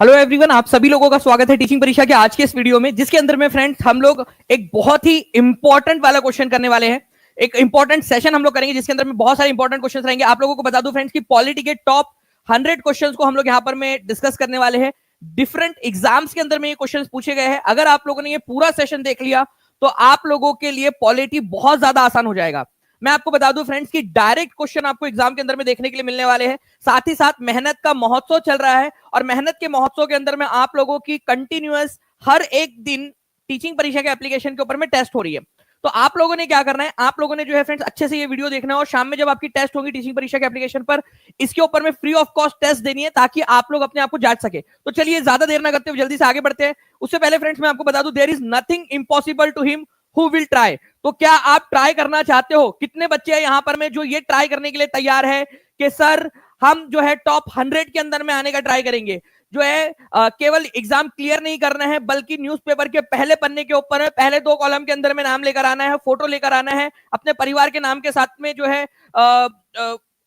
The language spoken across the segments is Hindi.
हेलो एवरीवन, आप सभी लोगों का स्वागत है टीचिंग परीक्षा के आज के इस वीडियो में, जिसके अंदर में फ्रेंड्स हम लोग एक बहुत ही इंपॉर्टेंट वाला क्वेश्चन करने वाले हैं। एक इंपॉर्टेंट सेशन हम लोग करेंगे जिसके अंदर में बहुत सारे इंपॉर्टेंट क्वेश्चन रहेंगे। आप लोगों को बता दूं फ्रेंड्स कि पॉलिटी के टॉप 100 क्वेश्चंस को हम लोग यहां पर में डिस्कस करने वाले हैं। डिफरेंट एग्जाम्स के अंदर में ये क्वेश्चंस पूछे गए हैं। अगर आप लोगों ने ये पूरा सेशन देख लिया तो आप लोगों के लिए पॉलिटी बहुत ज्यादा आसान हो जाएगा। मैं आपको बता दूं फ्रेंड्स कि डायरेक्ट क्वेश्चन आपको एग्जाम के अंदर में देखने के लिए मिलने वाले हैं। साथ ही साथ मेहनत का महोत्सव चल रहा है और मेहनत के महोत्सव के अंदर में आप लोगों की कंटिन्यूअस हर एक दिन टीचिंग परीक्षा के एप्लीकेशन के ऊपर में टेस्ट हो रही है। तो आप लोगों ने क्या करना है, आप लोगों ने जो है फ्रेंड्स अच्छे से ये वीडियो देखना है और शाम में जब आपकी टेस्ट होगी टीचिंग परीक्षा के एप्लीकेशन पर, इसके ऊपर में फ्री ऑफ कॉस्ट टेस्ट देनी है ताकि आप लोग अपने आप को जांच सके। तो चलिए ज्यादा देर ना करते हुए जल्दी से आगे बढ़ते हैं। उससे पहले फ्रेंड्स मैं आपको बता दूं, there is nothing impossible to him who will try. तो क्या आप ट्राई करना चाहते हो? कितने बच्चे हैं यहां पर में जो ये ट्राई करने के लिए तैयार है कि सर हम जो है टॉप 100 के अंदर में आने का ट्राई करेंगे? जो है केवल एग्जाम क्लियर नहीं करना है बल्कि न्यूज़पेपर के पहले पन्ने के ऊपर है, पहले 2 कॉलम के अंदर में नाम लेकर आना है, फोटो लेकर आना है, अपने परिवार के नाम के साथ में जो है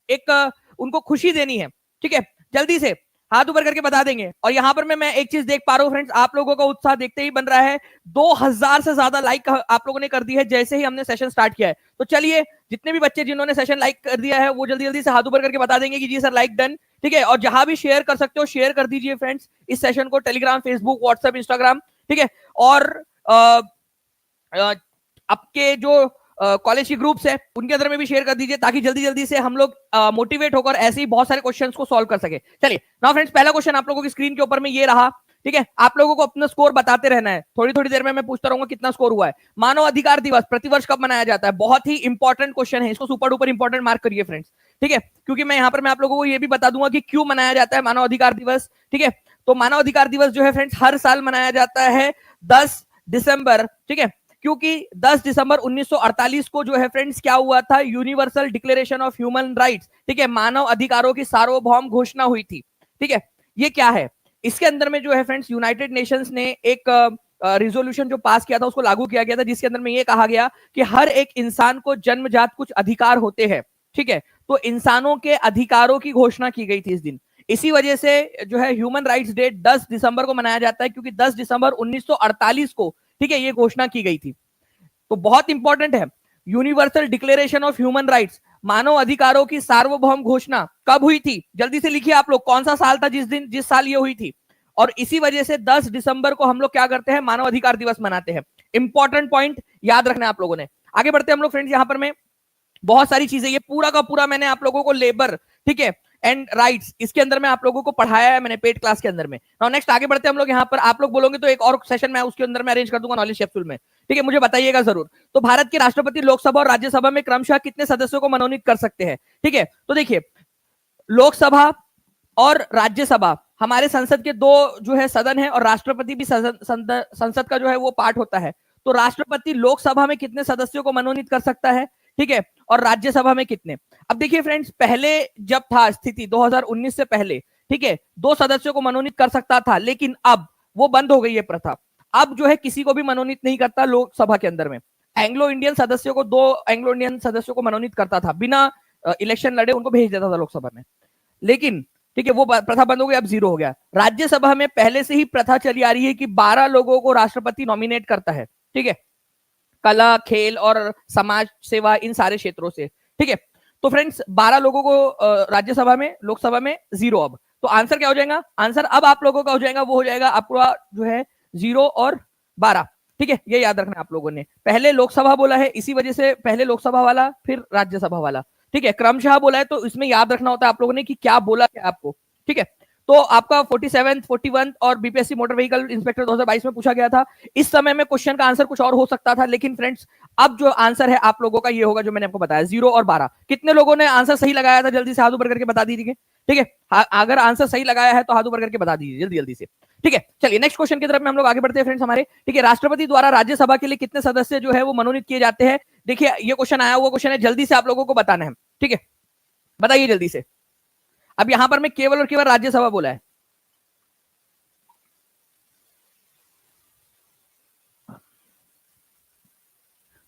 एक उनको खुशी देनी है। ठीक है, जल्दी से हाथ ऊपर करके बता देंगे। और यहां पर मैं एक चीज देख पा रहा हूं फ्रेंड्स, आप लोगों का उत्साह देखते ही बन रहा है। 2000 से ज्यादा लाइक आप लोगों ने कर दी है जैसे ही हमने सेशन स्टार्ट किया है। तो चलिए, जितने भी बच्चे जिन्होंने सेशन लाइक कर दिया है वो जल्दी जल्दी से हाथ ऊपर करके बता देंगे कि जी सर लाइक डन। ठीक है, और जहां भी शेयर कर सकते हो शेयर कर दीजिए फ्रेंड्स इस सेशन को, टेलीग्राम, फेसबुक, व्हाट्सएप, इंस्टाग्राम। ठीक है, और आपके जो कॉलेज की ग्रुप्स है उनके अंदर में भी शेयर कर दीजिए ताकि जल्दी जल्दी से हम लोग मोटिवेट होकर ऐसे ही बहुत सारे क्वेश्चंस को सॉल्व कर सके। चलिए नाउ फ्रेंड्स, पहला क्वेश्चन आप लोगों की स्क्रीन के ऊपर में ये रहा। ठीक है, आप लोगों को अपना स्कोर बताते रहना है। थोड़ी थोड़ी देर में मैं पूछता रहूंगा कितना स्कोर हुआ है। मानव अधिकार दिवस प्रतिवर्ष कब मनाया जाता है? बहुत ही इंपॉर्टेंट क्वेश्चन है, इसको सुपर डुपर इंपॉर्टेंट मार्क करिए फ्रेंड्स। ठीक है, क्योंकि मैं यहाँ पर मैं आप लोगों को ये भी बता दूंगा कि क्यों मनाया जाता है मानव अधिकार दिवस। ठीक है, तो मानव अधिकार दिवस जो है फ्रेंड्स हर साल मनाया जाता है 10 दिसंबर। ठीक है, क्योंकि 10 दिसंबर 1948 को जो है फ्रेंड्स क्या हुआ था, universal declaration of human rights. ठीक है, मानव अधिकारों की सार्वभौम घोषणा हुई थी। ठीक है, ये क्या है, इसके अंदर में जो है फ्रेंड्स यूनाइटेड नेशंस ने एक रिजोल्यूशन जो पास किया था उसको लागू किया गया था, जिसके अंदर में ये कहा गया कि हर एक इंसान को जन्मजात कुछ अधिकार होते हैं। ठीक है, तो इंसानों के अधिकारों की घोषणा की गई थी इस दिन। इसी वजह से जो है ह्यूमन राइट्स डे 10 दिसंबर को मनाया जाता है, क्योंकि 10 दिसंबर 1948 को, ठीक है, ये घोषणा की गई थी। तो बहुत इंपॉर्टेंट है, universal declaration of human rights, मानव अधिकारों की सार्वभौम घोषणा कब हुई थी? जल्दी से लिखिए आप लोग, कौन सा साल था जिस साल ये हुई थी। और इसी वजह से 10 दिसंबर को हम लोग क्या करते हैं, मानव अधिकार दिवस मनाते हैं। इंपॉर्टेंट पॉइंट याद रखना है आप लोगों ने। आगे बढ़ते हैं हम लोग फ्रेंड्स, यहां पर मैं बहुत सारी चीजें, ये पूरा का पूरा मैंने आप लोगों को लेबर, ठीक है, एंड राइट्स, इसके अंदर में आप लोगों को पढ़ाया है मैंने पेड क्लास के अंदर में। नाउ नेक्स्ट आगे बढ़ते हैं हम लोग। यहाँ पर आप लोग बोलोगे तो एक और सेशन मैं उसके अंदर में अरेंज कर दूंगा नॉलेज कैप्सूल में। ठीक है, मुझे बताइएगा जरूर। तो भारत के राष्ट्रपति लोकसभा और राज्यसभा में क्रमशः कितने सदस्यों को मनोनीत कर सकते हैं? ठीक है, तो देखिए, लोकसभा और राज्यसभा हमारे संसद के दो जो है सदन है, और राष्ट्रपति भी संसद का जो है वो पार्ट होता है। तो राष्ट्रपति लोकसभा में कितने सदस्यों को मनोनीत कर सकता है? ठीक है, और राज्यसभा में कितने? अब देखिए फ्रेंड्स, पहले जब था स्थिति 2019 से पहले, ठीक है, 2 सदस्यों को मनोनीत कर सकता था, लेकिन अब वो बंद हो गई है प्रथा। अब जो है किसी को भी मनोनीत नहीं करता लोकसभा के अंदर में। एंग्लो इंडियन सदस्यों को, 2 एंग्लो इंडियन सदस्यों को मनोनीत करता था, बिना इलेक्शन लड़े उनको भेज देता था लोकसभा में। लेकिन ठीक है, वो प्रथा बंद हो गई, अब 0 हो गया। राज्यसभा में पहले से ही प्रथा चली आ रही है कि 12 लोगों को राष्ट्रपति नॉमिनेट करता है। ठीक है, कला, खेल और समाज सेवा, इन सारे क्षेत्रों से। ठीक है, तो फ्रेंड्स 12 लोगों को राज्यसभा में, लोकसभा में 0। अब तो आंसर क्या हो जाएगा? आंसर अब आप लोगों का हो जाएगा, वो हो जाएगा आपका जो है 0 और 12। ठीक है, ये याद रखना आप लोगों ने। पहले लोकसभा बोला है, इसी वजह से पहले लोकसभा वाला फिर राज्यसभा वाला। ठीक है, क्रमशः बोला है तो इसमें याद रखना होता है आप लोगों ने कि क्या बोला क्या आपको। ठीक है, तो आपका 47, 41 और बीपीएससी मोटर व्हीकल इंस्पेक्टर 2022 में पूछा गया था। इस समय में क्वेश्चन का आंसर कुछ और हो सकता था, लेकिन फ्रेंड्स अब जो आंसर है आप लोगों का ये होगा जो मैंने आपको बताया, 0 और 12। कितने लोगों ने आंसर सही लगाया था? जल्दी से हाथ ऊपर करके बता दीजिए। ठीक है, अगर आंसर सही लगाया है तो हाथ ऊपर करके बता दीजिए जल्दी जल्दी से। ठीक है, चलिए नेक्स्ट क्वेश्चन की तरफ में हम लोग आगे बढ़ते हैं फ्रेंड्स हमारे। ठीक है, राष्ट्रपति द्वारा राज्यसभा के लिए कितने सदस्य जो है वो मनोनीत किए जाते हैं? देखिए, ये क्वेश्चन आया हुआ क्वेश्चन है, जल्दी से आप लोगों को बताना है। ठीक है, बताइए जल्दी से। अब यहां पर मैं केवल और केवल राज्यसभा बोला है।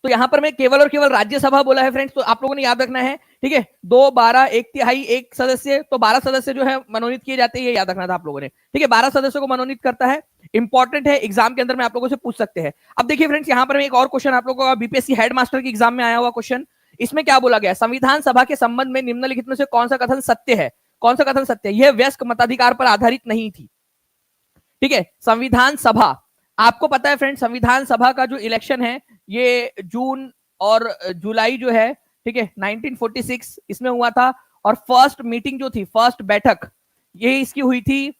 तो यहां पर मैं केवल और केवल राज्यसभा बोला है फ्रेंड्स, तो आप लोगों ने याद रखना है, ठीक है, 2, 12, 1/3 एक सदस्य, तो 12 सदस्य जो है मनोनीत किए जाते हैं, ये याद रखना था आप लोगों ने, ठीक है, 12 सदस्यों को मनोनीत करता है। इंपॉर्टेंट है, एग्जाम के अंदर में आप लोगों से पूछ सकते हैं। अब देखिए फ्रेंड्स, यहां पर एक और क्वेश्चन आप लोगों का बीपीएससी हेडमास्टर के एग्जाम में आया हुआ क्वेश्चन, इसमें क्या बोला गया, संविधान सभा के संबंध में निम्नलिखित में से कौन सा कथन सत्य है, कौन सा कथन सत्य है, यह वयस्क मताधिकार पर आधारित नहीं थी, ठीक है। संविधान सभा, आपको पता है फ्रेंड, संविधान सभा का जो इलेक्शन है ये जून और जुलाई जो है, ठीक है, 1946 इसमें हुआ था, और फर्स्ट मीटिंग जो थी, फर्स्ट बैठक ये इसकी हुई थी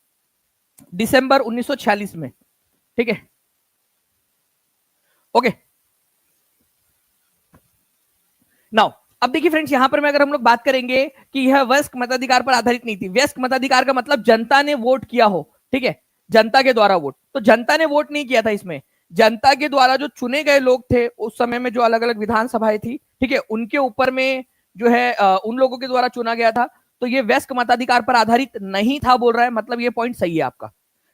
दिसंबर 1946 में, ठीक है, ओके। नाउ अब देखिए फ्रेंड्स, यहां पर मैं अगर हम लोग बात करेंगे कि यह वयस्क मताधिकार पर आधारित नहीं थी, वयस्क मताधिकार का मतलब जनता ने वोट किया हो, ठीक है, जनता के द्वारा वोट, तो जनता ने वोट नहीं किया था इसमें, जनता के द्वारा जो चुने गए लोग थे उस समय में, जो अलग अलग विधानसभाएं थी, ठीक है, उनके ऊपर में जो है उन लोगों के द्वारा चुना गया था, तो ये वयस्क मताधिकार पर आधारित नहीं था बोल रहा है, मतलब ये पॉइंट सही है आपका,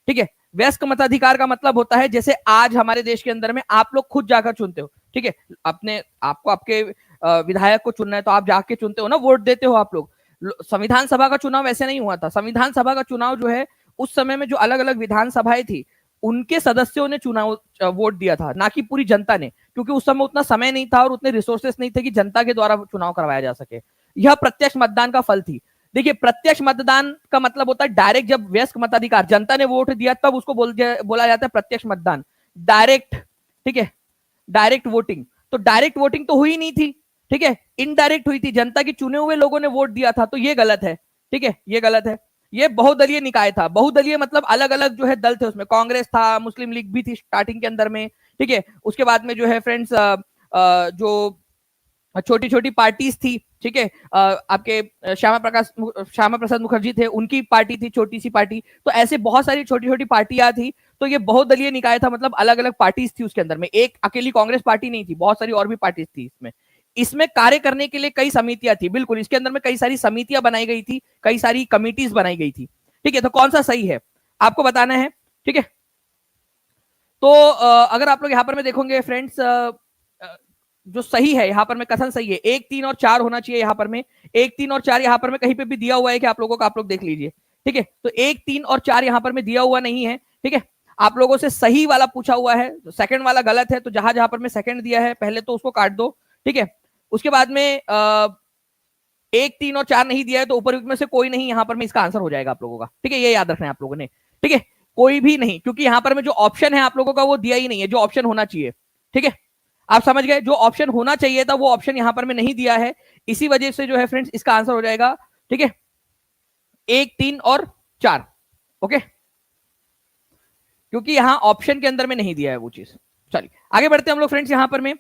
ठीक है। वयस्क मताधिकार का मतलब होता है जैसे आज हमारे देश के अंदर में आप लोग खुद जाकर चुनते हो, ठीक है, अपने आपको आपके विधायक को चुनना है तो आप जाके चुनते हो ना, वोट देते हो आप लोग। संविधान सभा का चुनाव ऐसे नहीं हुआ था, संविधान सभा का चुनाव जो है उस समय में जो अलग अलग विधानसभाएं थी उनके सदस्यों ने चुनाव वोट दिया था, ना कि पूरी जनता ने, क्योंकि उस समय उतना समय नहीं था और उतने रिसोर्सेस नहीं थे कि जनता के द्वारा चुनाव करवाया जा सके। यह प्रत्यक्ष मतदान का फल थी। देखिए, प्रत्यक्ष मतदान का मतलब होता है डायरेक्ट, जब वयस्क मताधिकार जनता ने वोट दिया तब उसको बोला जाता है प्रत्यक्ष मतदान, डायरेक्ट, ठीक है, डायरेक्ट वोटिंग। तो डायरेक्ट वोटिंग तो हुई नहीं थी, ठीक है, इनडायरेक्ट हुई थी, जनता के चुने हुए लोगों ने वोट दिया था, तो ये गलत है, ठीक है, ये गलत है। ये बहुदलीय निकाय था, बहुदलीय मतलब अलग अलग जो है दल थे, उसमें कांग्रेस था, मुस्लिम लीग भी थी स्टार्टिंग के अंदर में, ठीक है, उसके बाद में जो है फ्रेंड्स जो छोटी छोटी पार्टीज थी, ठीक है, आपके श्यामा प्रसाद मुखर्जी थे, उनकी पार्टी थी, छोटी सी पार्टी, तो ऐसे बहुत सारी छोटी छोटी पार्टियां थी, तो ये बहुदलीय निकाय था, मतलब अलग अलग पार्टीज थी उसके अंदर में, एक अकेली कांग्रेस पार्टी नहीं थी, बहुत सारी और भी पार्टीज थी इसमें। इसमें कार्य करने के लिए कई समितियां थी, बिल्कुल, इसके अंदर में कई सारी समितियां बनाई गई थी, कई सारी कमिटीज बनाई गई थी, ठीक है, तो कौन सा सही है आपको बताना है, ठीक है। तो अगर आप लोग यहाँ पर में देखोगे फ्रेंड्स, जो सही है यहाँ पर में कथन सही है, 1, 3 और 4 होना चाहिए यहाँ पर में, 1, 3 और 4 यहाँ पर में कहीं पे भी दिया हुआ है कि आप लोगों को, आप लोग देख लीजिए, ठीक है, तो 1, 3 और 4 यहाँ पर में दिया हुआ नहीं है, ठीक है। आप लोगों से सही वाला पूछा हुआ है, सेकंड वाला गलत है, तो जहां जहां पर में सेकंड दिया है पहले तो उसको काट दो, ठीक है। उसके बाद में 1, 3 और 4 नहीं दिया है तो ऊपर में से कोई नहीं यहाँ पर में इसका आंसर हो जाएगा आप लोगों का, ठीक है, ये याद रखना है आप लोगों ने, ठीक है, कोई भी नहीं, क्योंकि यहाँ पर में जो ऑप्शन है आप लोगों का वो दिया ही नहीं है, जो ऑप्शन होना चाहिए, ठीक है, आप समझ गए, जो ऑप्शन होना चाहिए था वो ऑप्शन यहाँ पर में नहीं दिया है, इसी वजह से जो है फ्रेंड्स इसका आंसर हो जाएगा, ठीक है, 1, 3 और 4, ओके, क्योंकि यहां ऑप्शन के अंदर में नहीं दिया है वो चीज। चलिए आगे बढ़ते हैं हम लोग फ्रेंड्स, यहां पर में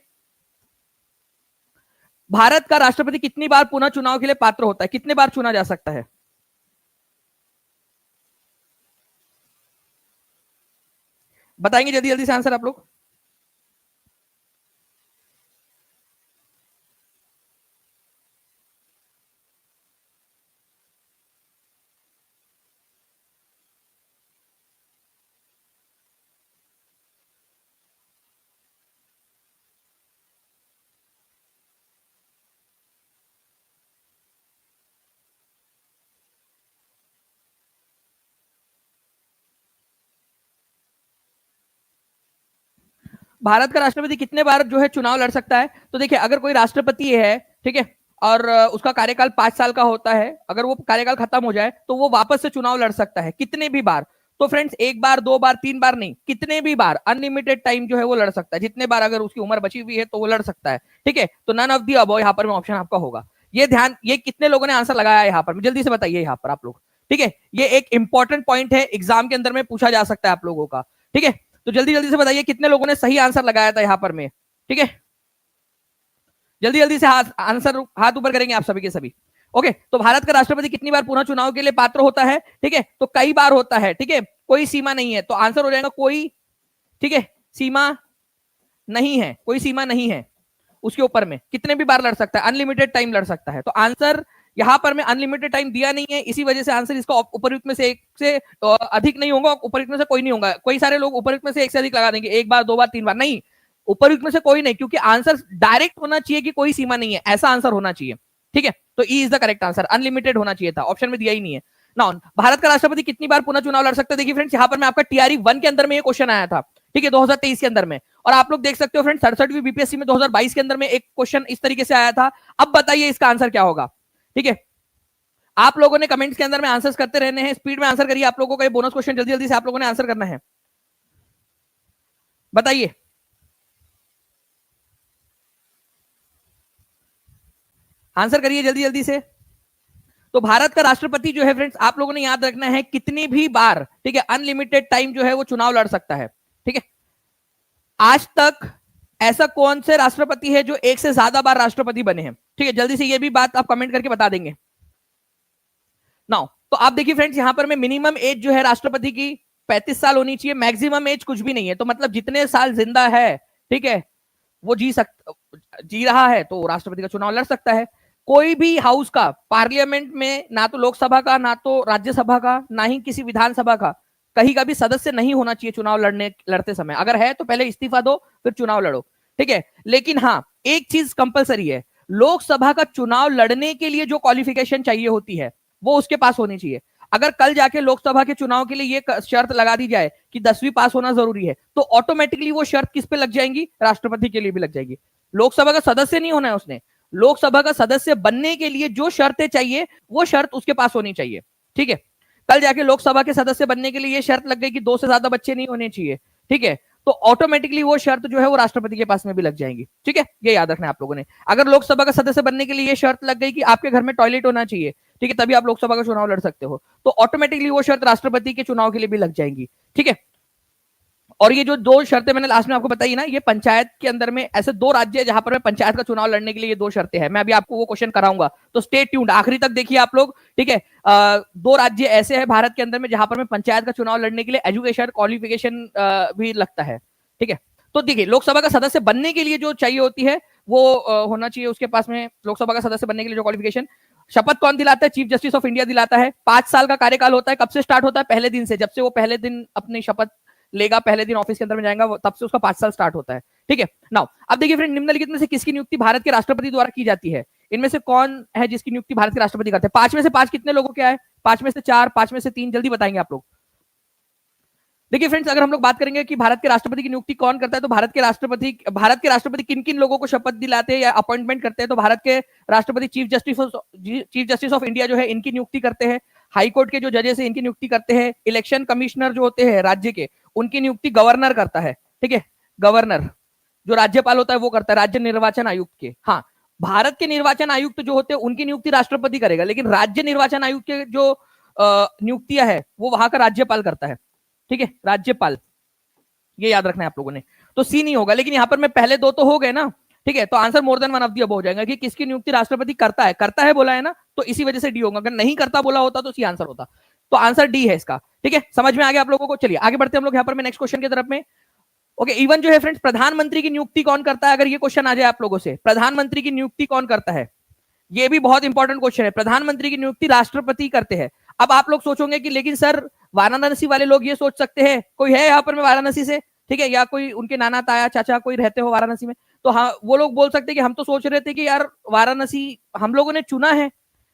भारत का राष्ट्रपति कितनी बार पुनः चुनाव के लिए पात्र होता है, कितने बार चुना जा सकता है, बताएंगे जल्दी जल्दी से आंसर आप लोग। भारत का राष्ट्रपति कितने बार जो है चुनाव लड़ सकता है, तो देखिए अगर कोई राष्ट्रपति है, ठीक है, और उसका कार्यकाल 5 साल का होता है, अगर वो कार्यकाल खत्म हो जाए तो वो वापस से चुनाव लड़ सकता है, कितने भी बार, तो फ्रेंड्स 1 बार 2 बार 3 बार नहीं, कितने भी बार, अनलिमिटेड टाइम जो है वो लड़ सकता है, जितने बार अगर उसकी उम्र बची हुई है तो वो लड़ सकता है, ठीक है, तो नन ऑफ दी अबव यहाँ पर ऑप्शन आपका होगा। ये ध्यान, ये कितने लोगों ने आंसर लगाया है यहाँ पर, जल्दी से बताइए यहाँ पर आप लोग, ठीक है, ये एक इंपॉर्टेंट पॉइंट है, एग्जाम के अंदर में पूछा जा सकता है आप लोगों का, ठीक है, तो जल्दी जल्दी से बताइए कितने लोगों ने सही आंसर लगाया था यहाँ पर में, ठीक है, जल्दी जल्दी से हाथ ऊपर करेंगे आप सभी के सभी। ओके, तो भारत का राष्ट्रपति कितनी बार पुनः चुनाव के लिए पात्र होता है, ठीक है, तो कई बार होता है, ठीक है, कोई सीमा नहीं है, तो आंसर हो जाएगा कोई, ठीक है, सीमा नहीं है, कोई सीमा नहीं है उसके ऊपर में, कितने भी बार लड़ सकता है, अनलिमिटेड टाइम लड़ सकता है, तो आंसर यहाँ पर में अनलिमिटेड टाइम दिया नहीं है, इसी वजह से आंसर इसका उपयुक्त में से एक से अधिक नहीं होगा, उपयुक्त में से कोई नहीं होगा, कई सारे लोग उपयुक्त में से एक से अधिक लगा देंगे, 1 बार 2 बार 3 बार नहीं, उपयुक्त में से कोई नहीं, क्योंकि आंसर डायरेक्ट होना चाहिए कि कोई सीमा नहीं है, ऐसा आंसर होना चाहिए। ठीक है, तो E is the correct answer, unlimited होना चाहिए था, ऑप्शन में दिया ही नहीं है। नाउ भारत का राष्ट्रपति कितनी बार पुनः चुनाव लड़ सकता है? देखिए फ्रेंड्स, यहाँ पर मैं आपका टीआरई 1 के अंदर में ये क्वेश्चन आया था, ठीक है, 2023 के अंदर में, और आप लोग देख सकते हो फ्रेंड्स 67वीं बीपीएससी में 2022 के अंदर में एक क्वेश्चन इस तरीके से आया था। अब बताइए इसका आंसर क्या होगा? ठीक है, आप लोगों ने कमेंट्स के अंदर में आंसर्स करते रहने हैं, स्पीड में आंसर करिए, आप लोगों का ये बोनस क्वेश्चन जल्दी जल्दी से आप लोगों ने आंसर करना है। बताइए, आंसर करिए जल्दी जल्दी से। तो भारत का राष्ट्रपति जो है फ्रेंड्स, आप लोगों ने याद रखना है कितनी भी बार, ठीक है, अनलिमिटेड टाइम जो है वो चुनाव लड़ सकता है। ठीक है, आज तक ऐसा कौन से राष्ट्रपति है जो एक से ज्यादा बार राष्ट्रपति बने हैं? ठीक है, जल्दी से ये भी बात आप कमेंट करके बता देंगे। नाउ तो आप देखिए फ्रेंड्स, यहां पर मैं मिनिमम एज जो है राष्ट्रपति की 35 साल होनी चाहिए, मैक्सिमम एज कुछ भी नहीं है, तो मतलब जितने साल जिंदा है, ठीक है, वो जी रहा है तो राष्ट्रपति का चुनाव लड़ सकता है। कोई भी हाउस का, पार्लियामेंट में, ना तो लोकसभा का, ना तो राज्यसभा का, ना ही किसी विधानसभा का, कहीं का भी सदस्य नहीं होना चाहिए चुनाव लड़ते समय। अगर है तो पहले इस्तीफा दो, फिर चुनाव लड़ो। ठीक है, लेकिन हाँ, एक चीज कंपलसरी है, लोकसभा का चुनाव लड़ने के लिए जो क्वालिफिकेशन चाहिए होती है वो उसके पास होनी चाहिए। अगर कल जाके लोकसभा के चुनाव के लिए ये शर्त लगा दी जाए कि 10वीं पास होना जरूरी है, तो ऑटोमेटिकली वो शर्त किस पे लग जाएंगी? राष्ट्रपति के लिए भी लग जाएगी। लोकसभा का सदस्य नहीं होना है उसने, लोकसभा का सदस्य बनने के लिए जो शर्तें चाहिए वो शर्त उसके पास होनी चाहिए। ठीक है, कल जाके लोकसभा के सदस्य बनने के लिए ये शर्त लग गई कि 2 से ज्यादा बच्चे नहीं होने चाहिए, ठीक है, तो ऑटोमेटिकली वो शर्त जो है वो राष्ट्रपति के पास में भी लग जाएंगी। ठीक है, ये याद रखना है आप लोगों ने। अगर लोकसभा का सदस्य बनने के लिए ये शर्त लग गई कि आपके घर में टॉयलेट होना चाहिए, ठीक है, तभी आप लोकसभा का चुनाव लड़ सकते हो, तो ऑटोमेटिकली वो शर्त राष्ट्रपति के चुनाव के लिए भी लग जाएंगी। ठीक है, और ये जो 2 शर्तें मैंने लास्ट में आपको बताई ना, ये पंचायत के अंदर में ऐसे 2 राज्य है जहां पर पंचायत का चुनाव लड़ने के लिए ये 2 शर्तें हैं। मैं अभी आपको वो क्वेश्चन कराऊंगा, तो स्टे ट्यून्ड, आखिरी तक देखिए आप लोग। ठीक है, 2 राज्य ऐसे हैं भारत के अंदर में जहां पर पंचायत का चुनाव लड़ने के लिए एजुकेशन क्वालिफिकेशन भी लगता है। ठीक है, तो देखिए, लोकसभा का सदस्य बनने के लिए जो चाहिए होती है वो होना चाहिए उसके पास में, लोकसभा का सदस्य बनने के लिए जो क्वालिफिकेशन। शपथ कौन दिलाता है? चीफ जस्टिस ऑफ इंडिया दिलाता है। 5 साल का कार्यकाल होता है। कब से स्टार्ट होता है? पहले दिन से, जब से वो पहले दिन अपनी शपथ लेगा, पहले दिन ऑफिस के अंदर में जाएगा, तब से उसका 5 साल स्टार्ट होता है। ठीक है, नाउ अब देखिए फ्रेंड, निम्नलिखित में से किसकी नियुक्ति भारत के राष्ट्रपति द्वारा की जाती है? इनमें से कौन है जिसकी नियुक्ति भारत के राष्ट्रपति करते हैं? 5 में से 5 कितने लोगों के आए? 5 में से 4, 5 में से 3, जल्दी बताएंगे आप लोग। देखिए फ्रेंड्स, अगर हम लोग बात करेंगे कि भारत के राष्ट्रपति की नियुक्ति कौन करता है, तो भारत के राष्ट्रपति किन किन लोगों को शपथ दिलाते हैं या अपॉइंटमेंट करते हैं? तो भारत के राष्ट्रपति चीफ जस्टिस ऑफ इंडिया जो है इनकी नियुक्ति करते हैं। हाई कोर्ट के जो जजेस है इनकी नियुक्ति करते हैं। इलेक्शन कमिश्नर जो होते हैं राज्य के, उनकी नियुक्ति गवर्नर करता है। ठीक है, गवर्नर जो राज्यपाल होता है वो करता है, राज्य निर्वाचन आयुक्त के। हाँ, भारत के निर्वाचन आयुक्त जो होते हैं उनकी नियुक्ति राष्ट्रपति करेगा, लेकिन राज्य निर्वाचन आयुक्त के जो नियुक्तियां है वो वहां का राज्यपाल करता है। ठीक है, राज्यपाल, ये याद रखना है आप लोगों ने। तो सी नहीं होगा, लेकिन यहां पर मैं पहले 2 तो हो गए ना। ठीक है, तो answer more than one of the above हो जाएगा कि किसकी नियुक्ति राष्ट्रपति करता है बोला है ना, तो इसी वजह से डी होगा। अगर नहीं करता बोला होता तो सी आंसर होता, तो आंसर डी है इसका। ठीक है, समझ में आ गया आप लोगों को? चलिए आगे बढ़ते हैं हम लोग यहाँ पर मैं नेक्स्ट क्वेश्चन की तरफ में। ओके, इवन जो है फ्रेंड्स, प्रधानमंत्री की नियुक्ति कौन करता है? अगर ये क्वेश्चन आ जाए आप लोगों से, प्रधानमंत्री की नियुक्ति कौन करता है? ये भी बहुत इंपॉर्टेंट क्वेश्चन है। प्रधानमंत्री की नियुक्ति राष्ट्रपति करते हैं। अब आप लोग सोचोगे कि लेकिन सर, वाराणसी वाले लोग ये सोच सकते हैं, कोई है यहाँ पर मैं वाराणसी से, ठीक है, या कोई उनके नाना ताया चाचा कोई रहते हो वाराणसी में, तो हाँ, वो लोग बोल सकते हैं कि हम तो सोच रहे थे कि यार वाराणसी हम लोगों ने चुना है,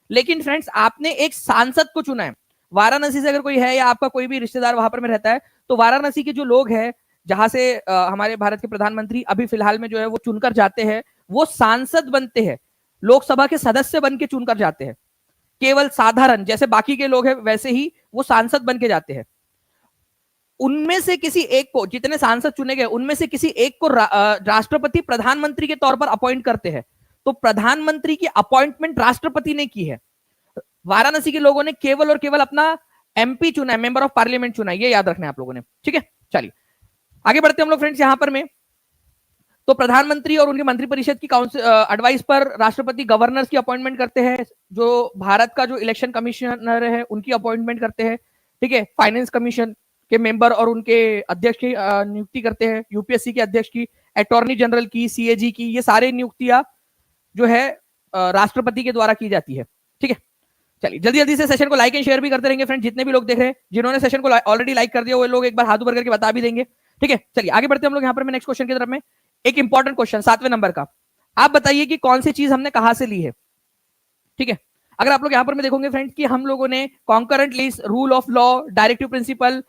लेकिन फ्रेंड्स आपने एक सांसद को चुना है। वाराणसी से अगर कोई है या आपका कोई भी रिश्तेदार वहां पर में रहता है, तो वाराणसी के जो लोग हैं जहां से हमारे भारत के प्रधानमंत्री अभी फिलहाल में जो है वो चुनकर जाते हैं, वो सांसद बनते हैं, लोकसभा के सदस्य बन के चुनकर जाते हैं। केवल साधारण जैसे बाकी के लोग हैं वैसे ही वो सांसद बन के जाते हैं। उनमें से किसी एक को, जितने सांसद चुने गए उनमें से किसी एक को राष्ट्रपति प्रधानमंत्री के तौर पर अपॉइंट करते हैं। तो प्रधानमंत्री की अपॉइंटमेंट राष्ट्रपति ने की है। वाराणसी के लोगों ने केवल और केवल अपना एमपी चुना है, मेंबर ऑफ पार्लियामेंट चुना है, ये याद रखना है आप लोगों ने। ठीक है, चलिए आगे बढ़ते हैं हम लोग फ्रेंड्स यहां पर में। तो प्रधानमंत्री और उनके मंत्रिपरिषद की काउंसिल एडवाइस पर राष्ट्रपति गवर्नर्स की अपॉइंटमेंट करते हैं। जो भारत का जो इलेक्शन कमिश्नर है उनकी अपॉइंटमेंट करते हैं। ठीक है, फाइनेंस कमीशन के मेंबर और उनके अध्यक्ष की नियुक्ति करते हैं। यूपीएससी के अध्यक्ष की, अटॉर्नी जनरल की, सीएजी की, ये सारे नियुक्तियां जो है राष्ट्रपति के द्वारा की जाती है। ठीक है, चलिए जल्दी जल्दी से सेशन को लाइक एंड शेयर भी करते रहेंगे फ्रेंड। जितने भी लोग देख रहे हैं, जिन्होंने सेशन को ऑलरेडी लाइक कर दिया वो लोग एक बार हाथ ऊपर करके बता भी देंगे। ठीक है, चलिए आगे बढ़ते हैं हम लोग यहाँ पर मैं नेक्स्ट क्वेश्चन की तरफ में। एक इंपॉर्टेंट क्वेश्चन 7वें नंबर का, आप बताइए कि कौन सी चीज हमने कहां से ली है। ठीक है, अगर आप लोग यहां पर में देखोगे फ्रेंड्स कि हम लोगों ने concurrent list, rule of law, directive principle,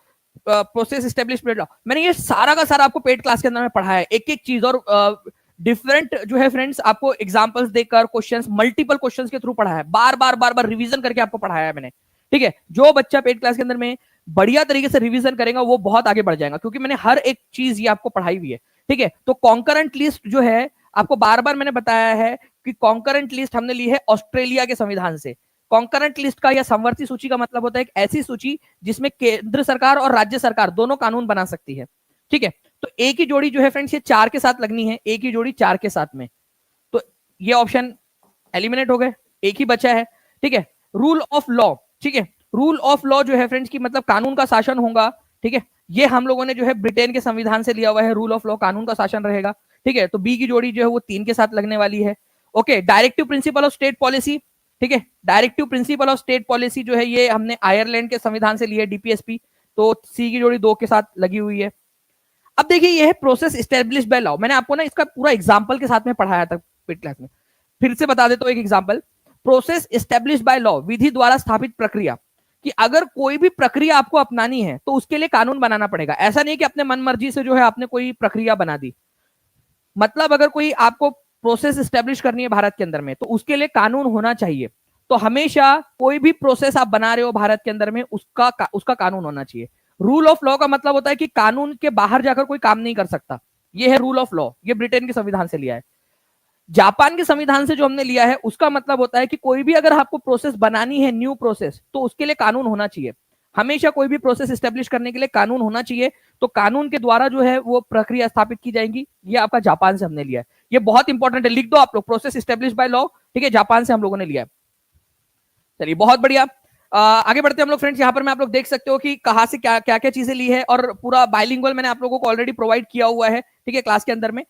process established law, मैंने ये सारा का सारा आपको पेड क्लास के अंदर में पढ़ाया है, एक एक चीज। और डिफरेंट जो है फ्रेंड्स आपको एग्जांपल्स देकर, क्वेश्चंस, मल्टीपल क्वेश्चंस के थ्रू पढ़ाया है, बार बार रिवीजन करके आपको पढ़ाया है मैंने। ठीक है, जो बच्चा पेड क्लास के अंदर में बढ़िया तरीके से रिवीजन करेगा वो बहुत आगे बढ़ जाएगा, क्योंकि मैंने हर एक चीज ये आपको पढ़ाई हुई है। ठीक है, तो कॉन्करेंट लिस्ट जो है आपको बार बार मैंने बताया है कि कॉन्करेंट लिस्ट हमने ली है ऑस्ट्रेलिया के संविधान से। कॉन्करेंट लिस्ट का या समवर्ती सूची का मतलब होता है एक ऐसी सूची जिसमें केंद्र सरकार और राज्य सरकार दोनों कानून बना सकती है। ठीक है, तो एक ही जोड़ी जो है फ्रेंड्स ये 4 के साथ लगनी है, एक ही जोड़ी 4 के साथ में, तो ये ऑप्शन एलिमिनेट हो गए, एक ही बचा है। ठीक है, रूल ऑफ लॉ। ठीक है, रूल ऑफ लॉ जो है फ्रेंड्स की मतलब कानून का शासन होगा। ठीक है, ये हम लोगों ने जो है ब्रिटेन के संविधान से लिया हुआ है, रूल ऑफ लॉ, कानून का शासन रहेगा। ठीक है, तो बी की जोड़ी जो है वो 3 के साथ लगने वाली है। Okay, directive principle of state policy. ठीक है, directive principle of state policy जो है ये हमने आयरलैंड के संविधान से लिया है, डीपीएसपी, तो सी की जोड़ी 2 के साथ लगी हुई है। अब देखिए ये है प्रोसेस एस्टेब्लिश्ड बाय लॉ, मैंने आपको ना इसका पूरा एग्जांपल के साथ में पढ़ाया था पिट क्लास में, फिर से बता देता हूं एक example. Process established by law, विधि द्वारा स्थापित प्रक्रिया, कि अगर कोई भी प्रक्रिया आपको अपनानी है तो उसके लिए कानून बनाना पड़ेगा। ऐसा नहीं कि अपने मन मर्जी से जो है आपने कोई प्रक्रिया बना दी, मतलब अगर कोई आपको प्रोसेस एस्टेब्लिश करनी है भारत के अंदर में तो उसके लिए कानून होना चाहिए। तो हमेशा कोई भी प्रोसेस आप बना रहे हो भारत के अंदर में उसका कानून होना चाहिए। रूल ऑफ लॉ का मतलब होता है कि कानून के बाहर जाकर कोई काम नहीं कर सकता, ये है रूल ऑफ लॉ, ये ब्रिटेन के संविधान से लिया है। जापान के संविधान से जो हमने लिया है उसका मतलब होता है कि कोई भी अगर आपको प्रोसेस बनानी है, न्यू प्रोसेस, तो उसके लिए कानून होना चाहिए। हमेशा कोई भी प्रोसेस एस्टेब्लिश करने के लिए कानून होना चाहिए, तो कानून के द्वारा जो है वो प्रक्रिया स्थापित की जाएगी। ये आपका जापान से हमने लिया है, ये बहुत इंपॉर्टेंट है, लिख दो आप लोग, प्रोसेस एस्टेब्लिश बाय लॉ। ठीक है, जापान से हम लोगों ने लिया है। चलिए बहुत बढ़िया, आगे बढ़ते हैं हम लोग फ्रेंड्स। यहाँ पर मैं आप लोग देख सकते हो कि कहाँ से क्या क्या क्या चीजें ली है, और पूरा बाइलिंगुअल मैंने आप लोगों को ऑलरेडी प्रोवाइड किया हुआ है। ठीक है, क्लास के अंदर में।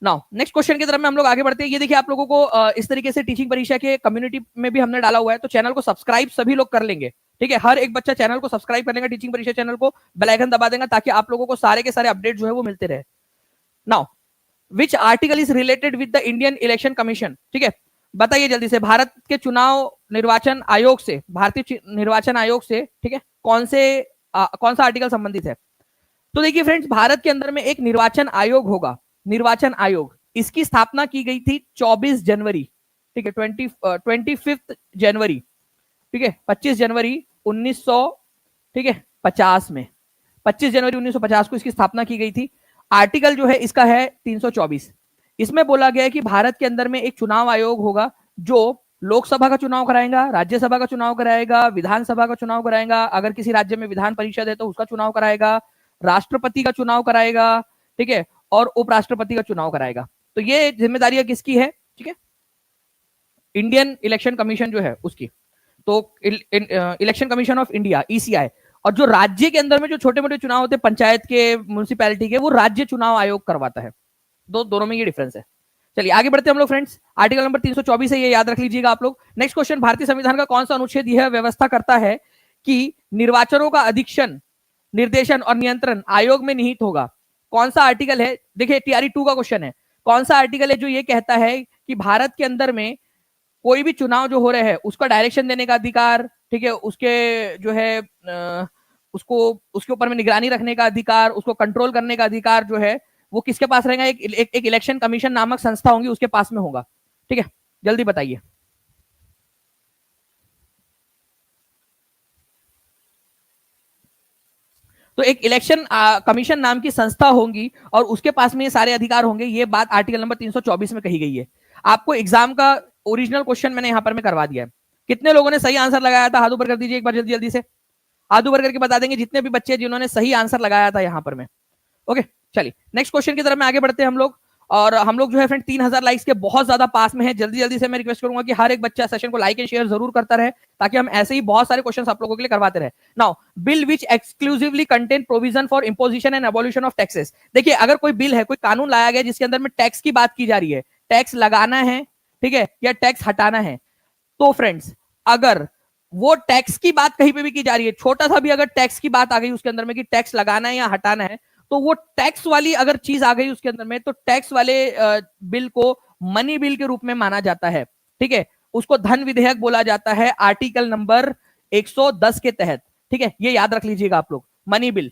नाउ नेक्स्ट क्वेश्चन की तरफ में हम लोग आगे बढ़ते हैं। ये देखिए आप लोगों को इस तरीके से टीचिंग परीक्षा के कम्युनिटी में भी हमने डाला हुआ है, तो चैनल को सब्सक्राइब सभी लोग कर लेंगे। ठीक है, हर एक बच्चा चैनल को सब्सक्राइब कर लेगा, टीचिंग परीक्षा चैनल को बेल आइकन दबा देगा, ताकि आप लोगों को सारे के सारे अपडेट जो है वो मिलते रहे। Now which article is related with the Indian election commission. ठीक है, बताइए जल्दी से, भारत के चुनाव निर्वाचन आयोग से, भारतीय निर्वाचन आयोग से, ठीक है, कौन सा आर्टिकल संबंधित है। तो देखिए फ्रेंड्स, भारत के अंदर में एक निर्वाचन आयोग होगा, निर्वाचन आयोग, इसकी स्थापना की गई थी 24 जनवरी। ठीक है, 25 जनवरी, ठीक है, 25 जनवरी 1900, ठीक है, 50 में, 25 जनवरी 1950 को इसकी स्थापना की गई थी। आर्टिकल जो है इसका है 324। इसमें बोला गया है कि भारत के अंदर में एक चुनाव आयोग होगा जो लोकसभा का चुनाव कराएगा, राज्यसभा का चुनाव कराएगा, विधानसभा का चुनाव कराएगा, अगर किसी राज्य में विधान परिषद है तो उसका चुनाव कराएगा, राष्ट्रपति का चुनाव कराएगा, ठीक है, और उपराष्ट्रपति का चुनाव कराएगा। तो ये जिम्मेदारियां किसकी है, ठीक है, इंडियन इलेक्शन कमीशन जो है उसकी। तो election commission of India, ECI. और जो राज्य के अंदर में जो छोटे मोटे चुनाव होते हैं, पंचायत के, म्युनिसिपैलिटी के, वो राज्य चुनाव आयोग करवाता है। दोनों में ये डिफरेंस है। चलिए आगे बढ़ते हैं हम लोग फ्रेंड्स। आर्टिकल नंबर 324 है, ये याद रख लीजिएगा आप लोग। नेक्स्ट क्वेश्चन, भारतीय संविधान का कौन सा अनुच्छेद यह व्यवस्था करता है कि निर्वाचनों का अधीक्षण, निर्देशन और नियंत्रण आयोग में निहित होगा। कौन सा आर्टिकल है, देखिए टीआरई 2 का क्वेश्चन है, कौन सा आर्टिकल है जो ये कहता है कि भारत के अंदर में कोई भी चुनाव जो हो रहे हैं उसका डायरेक्शन देने का अधिकार, ठीक है, उसके जो है उसको उसके ऊपर में निगरानी रखने का अधिकार, उसको कंट्रोल करने का अधिकार जो है वो किसके पास रहेगा, एक इलेक्शन कमीशन नामक संस्था होगी उसके पास में होगा। ठीक है, जल्दी बताइए। तो एक इलेक्शन कमीशन नाम की संस्था होगी और उसके पास में ये सारे अधिकार होंगे। ये बात आर्टिकल नंबर 324 में कही गई है। आपको एग्जाम का ओरिजिनल क्वेश्चन मैंने यहां पर में करवा दिया है। कितने लोगों ने सही आंसर लगाया था, हाथ ऊपर कर दीजिए एक बार जल्दी जल्दी से, हाथ ऊपर करके बता देंगे जितने भी बच्चे जिन्होंने सही आंसर लगाया था यहां पर में। ओके, चलिए नेक्स्ट क्वेश्चन की तरफ में आगे बढ़ते हैं हम लोग। और हम लोग जो है फ्रेंड 3000 लाइक्स के बहुत ज्यादा पास में है। जल्दी जल्दी से मैं रिक्वेस्ट करूंगा कि हर एक बच्चा सेशन को लाइक एंड शेयर जरूर करता रहे, ताकि हम ऐसे ही बहुत सारे क्वेश्चंस आप लोगों के लिए करवाते रहे। Now bill which exclusively contain provision for imposition and abolition of taxes. देखिए अगर कोई बिल है, कोई कानून लाया गया जिसके अंदर में टैक्स की बात की जा रही है, टैक्स लगाना है, ठीक है, या टैक्स हटाना है, तो फ्रेंड्स अगर वो टैक्स की बात कहीं पे भी की जा रही है, छोटा सा भी अगर टैक्स की बात आ गई उसके अंदर में कि टैक्स लगाना है या हटाना है, तो वो टैक्स वाली अगर चीज आ गई उसके अंदर में, तो टैक्स वाले बिल को मनी बिल के रूप में माना जाता है। ठीक है, उसको धन विधेयक बोला जाता है आर्टिकल नंबर 110 के तहत। ठीक है, ये याद रख लीजिएगा आप लोग, मनी बिल।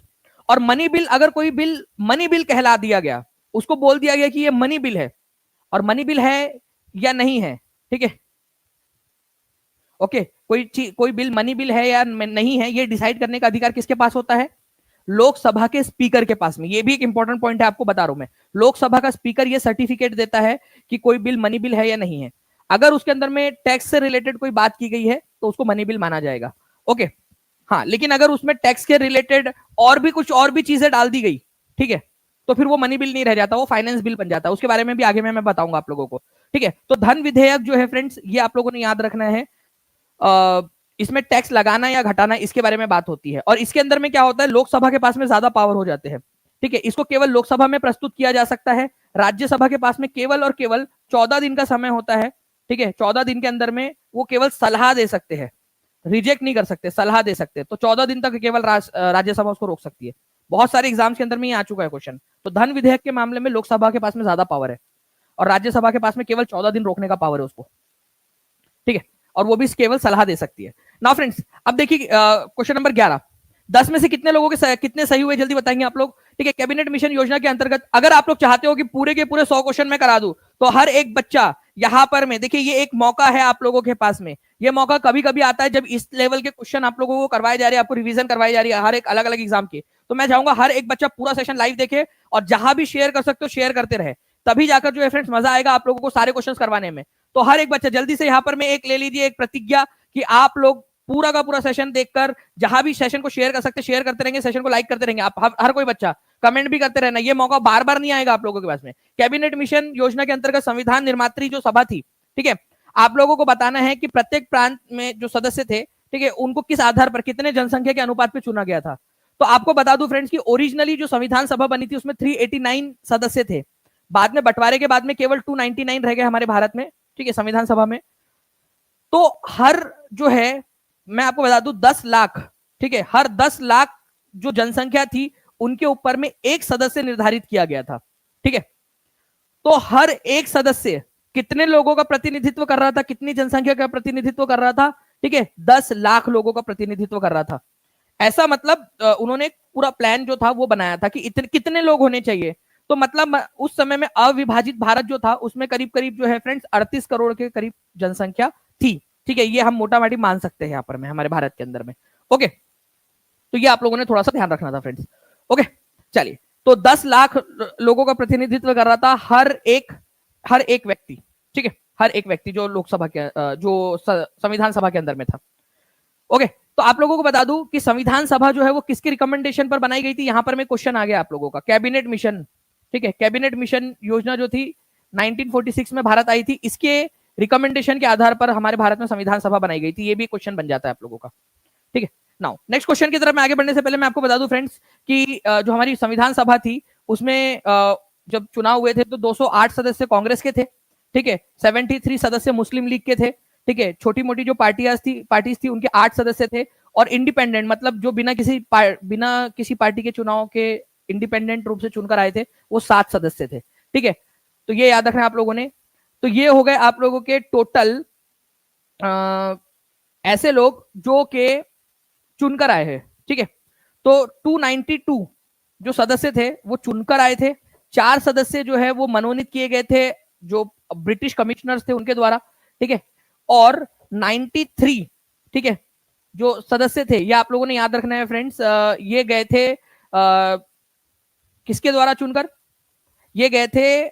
और मनी बिल, अगर कोई बिल मनी बिल कहला दिया गया, उसको बोल दिया गया कि ये मनी बिल है, और मनी बिल है या नहीं है, ठीक है, ओके, कोई बिल मनी बिल है या नहीं है, ये डिसाइड करने का अधिकार किसके पास होता है? लोकसभा के स्पीकर के पास में। ये भी एक इंपॉर्टेंट पॉइंट है, आपको बता रहा हूं मैं। लोकसभा का स्पीकर ये सर्टिफिकेट देता है कि कोई बिल मनी बिल है या नहीं है। अगर उसके अंदर में टैक्स से रिलेटेड कोई बात की गई है तो उसको मनी बिल माना जाएगा। ओके, हाँ, लेकिन अगर उसमें टैक्स के रिलेटेड और भी कुछ और भी चीजें डाल दी गई, ठीक है, तो फिर वो मनी बिल नहीं रह जाता, वो फाइनेंस बिल बन जाता है। उसके बारे में भी आगे मैं बताऊंगा आप लोगों को। ठीक है, तो धन विधेयक जो है फ्रेंड्स, ये आप लोगों ने याद रखना है। इसमें टैक्स लगाना या घटाना, इसके बारे में बात होती है। और इसके अंदर में क्या होता है, लोकसभा के पास में ज्यादा पावर हो जाते हैं। ठीक है, इसको केवल लोकसभा में प्रस्तुत किया जा सकता है। राज्यसभा के पास में केवल और केवल 14 दिन का समय होता है। ठीक है, 14 दिन के अंदर में वो केवल सलाह दे सकते हैं, रिजेक्ट नहीं कर सकते, सलाह दे सकते हैं। तो 14 दिन तक केवल राज्यसभा उसको रोक सकती है। बहुत सारे एग्जाम्स के अंदर में ये आ चुका है क्वेश्चन। तो धन विधेयक के मामले में लोकसभा के पास में ज्यादा पावर है, और राज्यसभा के पास में केवल 14 दिन रोकने का पावर है उसको। ठीक है, और वो भी केवल सलाह दे सकती है। नाउ फ्रेंड्स, अब देखिए क्वेश्चन नंबर 11, 10 में से कितने लोगों के कितने सही हुए जल्दी बताएंगे आप लोग। ठीक है, कैबिनेट मिशन योजना के अंतर्गत अगर आप लोग चाहते हो कि पूरे के पूरे 100 क्वेश्चन मैं करा दूं, तो हर एक बच्चा यहां पर में देखिए, ये एक मौका है आप लोगों के पास में। ये मौका कभी कभी आता है जब इस लेवल के क्वेश्चन आप लोगों को करवाए जा रहे हैं, आपको रिवीजन करवाई जा रही है हर एक अलग अलग एग्जाम की। तो मैं चाहूंगा हर एक बच्चा पूरा सेशन लाइव देखे, और जहां भी शेयर कर सकते हो शेयर करते रहे, तभी जाकर जो है फ्रेंड्स मजा आएगा आप लोगों को सारे क्वेश्चन करवाने में। तो हर एक बच्चा जल्दी से यहाँ पर में एक ले लीजिए, एक प्रतिज्ञा कि आप लोग पूरा का पूरा सेशन देखकर जहां भी सेशन को शेयर कर सकते शेयर करते रहेंगे, सेशन को लाइक करते रहेंगे। आप हर कोई बच्चा कमेंट भी करते रहना, ये मौका बार बार नहीं आएगा आप लोगों के पास में। कैबिनेट मिशन योजना के अंतर्गत संविधान निर्मात्री जो सभा थी, ठीक है, आप लोगों को बताना है कि प्रत्येक प्रांत में जो सदस्य थे, ठीक है, उनको किस आधार पर कितने जनसंख्या के अनुपात पे चुना गया था। तो आपको बता दूं फ्रेंड्स कि ओरिजिनली जो संविधान सभा बनी थी उसमें 389 सदस्य थे। बाद में बंटवारे के बाद में केवल 299 रह गए हमारे भारत में, ठीक है, संविधान सभा में। तो हर जो है, मैं आपको बता दूं 10 लाख, ठीक है, हर 10 लाख जो जनसंख्या थी उनके ऊपर में एक सदस्य निर्धारित किया गया था। ठीक है, तो हर एक सदस्य कितने लोगों का प्रतिनिधित्व कर रहा था, कितनी जनसंख्या का प्रतिनिधित्व कर रहा था? ठीक है, 10 लाख लोगों का प्रतिनिधित्व कर रहा था। ऐसा मतलब उन्होंने पूरा प्लान जो था वो बनाया था कि इतने कितने लोग होने चाहिए। तो मतलब उस समय में अविभाजित भारत जो था उसमें करीब करीब जो है फ्रेंड्स 38 करोड़ के करीब जनसंख्या थी। ठीक है, ये हम मोटा मोटी मान सकते हैं यहाँ पर में हमारे भारत के अंदर में। ओके, तो ये आप लोगों ने थोड़ा सा ध्यान रखना था फ्रेंड्स। ओके, चलिए, तो 10 लाख लोगों का प्रतिनिधित्व कर रहा था हर एक व्यक्ति। ठीक है, हर एक व्यक्ति जो लोकसभा के जो संविधान सभा के अंदर में था। ओके, तो आप लोगों को बता दूं कि संविधान सभा जो है वो किसके रिकमेंडेशन पर बनाई गई थी। यहां पर में क्वेश्चन आ गया आप लोगों का, कैबिनेट मिशन। ठीक है, कैबिनेट मिशन योजना जो थी 1946 में भारत आई थी, इसके रिकमेंडेशन के आधार पर हमारे भारत में संविधान सभा बनाई गई थी। ये भी क्वेश्चन बन जाता है आप लोगों का। ठीक है, नाउ नेक्स्ट क्वेश्चन की तरफ मैं आगे बढ़ने से पहले मैं आपको बता दूं फ्रेंड्स कि जो हमारी संविधान सभा थी उसमें जब चुनाव हुए थे तो 208 सदस्य कांग्रेस के थे। ठीक है, 73 सदस्य मुस्लिम लीग के थे। ठीक है, छोटी मोटी जो पार्टीज थी उनके 8 सदस्य थे, और इंडिपेंडेंट मतलब जो बिना किसी पार्टी के चुनाव के इंडिपेंडेंट रूप से चुनकर आए थे वो 7 सदस्य थे। ठीक है, तो ये याद रखना आप लोगों ने। तो ये हो गए आप लोगों के टोटल ऐसे लोग जो के चुनकर आए हैं। ठीक है, तो 292 जो सदस्य थे वो चुनकर आए थे। 4 सदस्य जो है वो मनोनीत किए गए थे जो ब्रिटिश कमिश्नर्स थे उनके द्वारा। ठीक है, और 93, ठीक है, जो सदस्य थे ये आप लोगों ने याद रखना है फ्रेंड्स, ये गए थे किसके द्वारा चुनकर? ये गए थे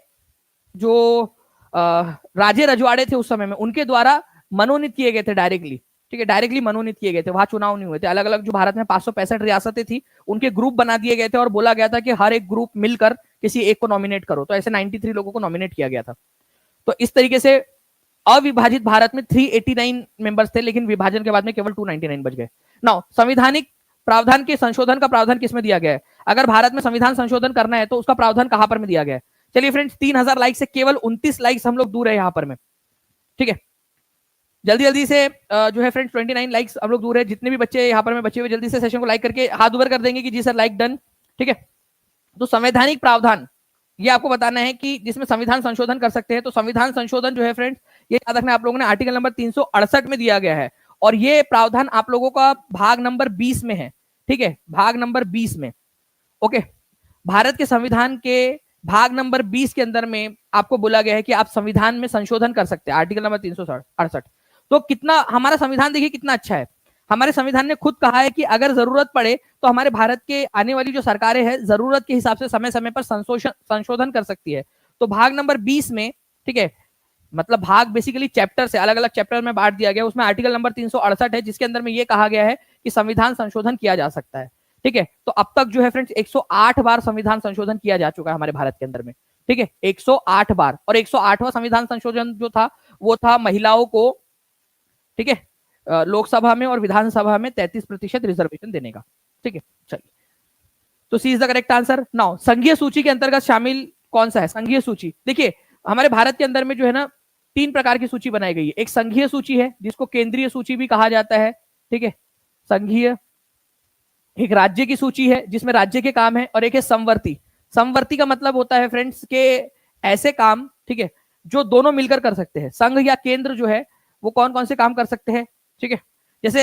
जो राजे रजवाड़े थे उस समय में, उनके द्वारा मनोनीत किए गए थे डायरेक्टली। ठीक है, डायरेक्टली मनोनीत किए गए थे, वहां चुनाव नहीं हुए थे। अलग अलग जो भारत में 565 रियासतें थी उनके ग्रुप बना दिए गए थे और बोला गया था कि हर एक ग्रुप मिलकर किसी एक को नॉमिनेट करो। तो ऐसे 93 लोगों को नॉमिनेट किया गया था। तो इस तरीके से अविभाजित भारत में 389 मेंबर्स थे, लेकिन विभाजन के बाद में केवल 299 बच गए। नाउ संवैधानिक प्रावधान के संशोधन का प्रावधान किसमें दिया गया है? अगर भारत में संविधान संशोधन करना है तो उसका प्रावधान कहां पर में दिया गया है? चलिए फ्रेंड्स, 3000 लाइक से केवल 29 लाइक्स हम लोग दूर है यहां पर में। ठीक है, जल्दी जल्दी से जो है फ्रेंड्स 29 लाइक्स हम लोग दूर है। जितने भी बच्चे यहाँ पर में बचे हुए जल्दी से सेशन को लाइक करके हाथ ऊपर कर देंगे कि जी सर लाइक डन। ठीक है, तो संवैधानिक प्रावधान ये आपको बताना है कि जिसमें संविधान संशोधन कर सकते हैं। तो संविधान संशोधन जो है फ्रेंड्स, ये याद रखना आप लोगों ने, आर्टिकल नंबर 368 में दिया गया है, और ये प्रावधान आप लोगों का भाग नंबर 20 में है। ठीक है, भाग नंबर 20 में। ओके, भारत के संविधान के भाग नंबर 20 के अंदर में आपको बोला गया है कि आप संविधान में संशोधन कर सकते हैं, आर्टिकल नंबर 368। तो कितना हमारा संविधान देखिए कितना अच्छा है। हमारे संविधान ने खुद कहा है कि अगर जरूरत पड़े तो हमारे भारत के आने वाली जो सरकारें हैं जरूरत के हिसाब से समय समय पर संशोधन कर सकती है। तो भाग नंबर 20 में, ठीक है, मतलब भाग बेसिकली चैप्टर से, अलग अलग चैप्टर में बांट दिया गया, उसमें आर्टिकल नंबर 368 है, जिसके अंदर में ये कहा गया है कि संविधान संशोधन किया जा सकता है। ठीक है, तो अब तक जो है फ्रेंड्स 108 बार संविधान संशोधन किया जा चुका है हमारे भारत के अंदर में। ठीक है, 108 बार। और 108वां संविधान संशोधन जो था वो था महिलाओं को, ठीक है, लोकसभा में और विधानसभा में 33% रिजर्वेशन देने का। ठीक है, चलिए, तो C is the correct answer. Now संघीय सूची के अंतर्गत शामिल कौन सा है? संघीय सूची, देखिए हमारे भारत के अंदर में जो है ना 3 प्रकार की सूची बनाई गई है। एक संघीय सूची है जिसको केंद्रीय सूची भी कहा जाता है। ठीक है, संघीय। एक राज्य की सूची है जिसमें राज्य के काम है, और एक है समवर्ती। समवर्ती का मतलब होता है फ्रेंड्स के ऐसे काम, ठीक है, जो दोनों मिलकर कर सकते हैं। संघ या केंद्र जो है वो कौन कौन से काम कर सकते हैं? ठीक है, जैसे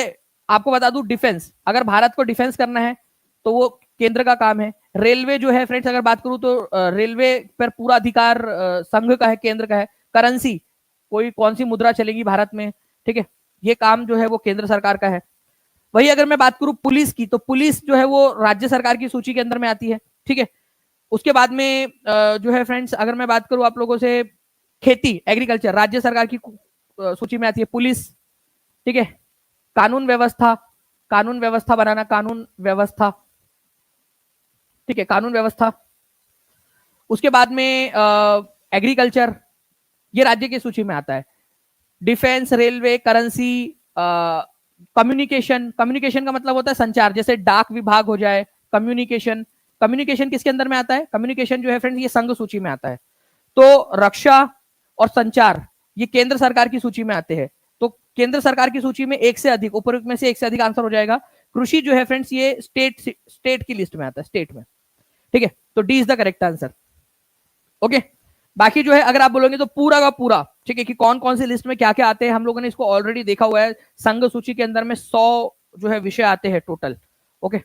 आपको बता दूं डिफेंस, अगर भारत को डिफेंस करना है तो वो केंद्र का काम है। रेलवे जो है फ्रेंड्स, अगर बात करूं तो रेलवे पर पूरा अधिकार संघ का है, केंद्र का है। करेंसी, कोई कौन सी मुद्रा चलेगी भारत में, ठीक है, ये काम जो है वो केंद्र सरकार का है। वही अगर मैं बात करूं पुलिस की, तो पुलिस जो है वो राज्य सरकार की सूची के अंदर में आती है। ठीक है, उसके बाद में जो है फ्रेंड्स, अगर मैं बात करूं आप लोगों से, खेती, एग्रीकल्चर, राज्य सरकार की सूची में आती है पुलिस। ठीक है, कानून व्यवस्था, कानून व्यवस्था बनाना, कानून व्यवस्था, ठीक है, कानून व्यवस्था। उसके बाद में एग्रीकल्चर, ये राज्य की सूची में आता है। Defence, railway, currency, communication, communication का मतलब होता है संचार, जैसे डाक विभाग हो जाए, कम्युनिकेशन। कम्युनिकेशन किसके अंदर में आता है? कम्युनिकेशन जो है फ्रेंड्स ये संघ सूची में आता है। तो रक्षा और संचार ये केंद्र सरकार की सूची में आते हैं। तो केंद्र सरकार की सूची में एक से अधिक, उपयुक्त में से एक से अधिक आंसर हो जाएगा। कृषि जो है फ्रेंड्स ये स्टेट की लिस्ट में आता है, स्टेट में। ठीक है, तो D is the correct answer. Okay, बाकी जो है अगर आप बोलोगे तो पूरा का पूरा, ठीक है, कि कौन कौन सी लिस्ट में क्या क्या आते हैं, हम लोगों ने इसको ऑलरेडी देखा हुआ है। संघ सूची के अंदर में 100 जो है विषय आते हैं टोटल। ओके,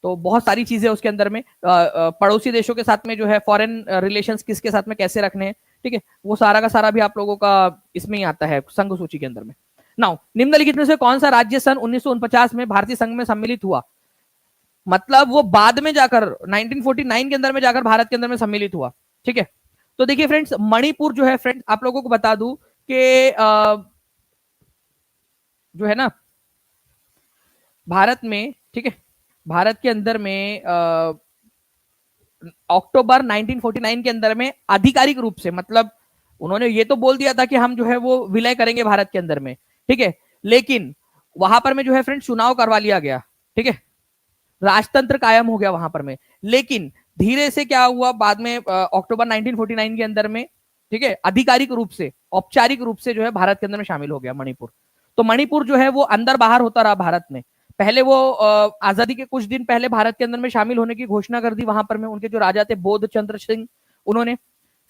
तो बहुत सारी चीजें उसके अंदर में, पड़ोसी देशों के साथ में जो है फॉरेन रिलेशंस किसके साथ में कैसे रखने हैं, ठीक है, वो सारा का सारा भी आप लोगों का इसमें ही आता है संघ सूची के अंदर में। नाउ निम्नलिखित में से कौन सा राज्य सन 1949 में भारतीय संघ में सम्मिलित हुआ? मतलब वो बाद में जाकर 1949 के अंदर में जाकर भारत के अंदर में सम्मिलित हुआ। ठीक है, तो देखिए फ्रेंड्स, मणिपुर जो है फ्रेंड्स, आप लोगों को बता दूं कि जो है ना भारत में, ठीक है, भारत के अंदर में अक्टूबर 1949 के अंदर में आधिकारिक रूप से, मतलब उन्होंने ये तो बोल दिया था कि हम जो है वो विलय करेंगे भारत के अंदर में, ठीक है, लेकिन वहां पर में जो है फ्रेंड्स चुनाव करवा लिया गया। ठीक है, राजतंत्र कायम हो गया वहां पर में। लेकिन धीरे से क्या हुआ बाद में, अक्टूबर 1949 के अंदर में, ठीक है, आधिकारिक रूप से, औपचारिक रूप से जो है भारत के अंदर में शामिल हो गया मणिपुर। तो मणिपुर जो है वो अंदर बाहर होता रहा भारत में। पहले वो आजादी के कुछ दिन पहले भारत के अंदर में शामिल होने की घोषणा कर दी वहां पर में, उनके जो राजा थे बोध चंद्र सिंह, उन्होंने।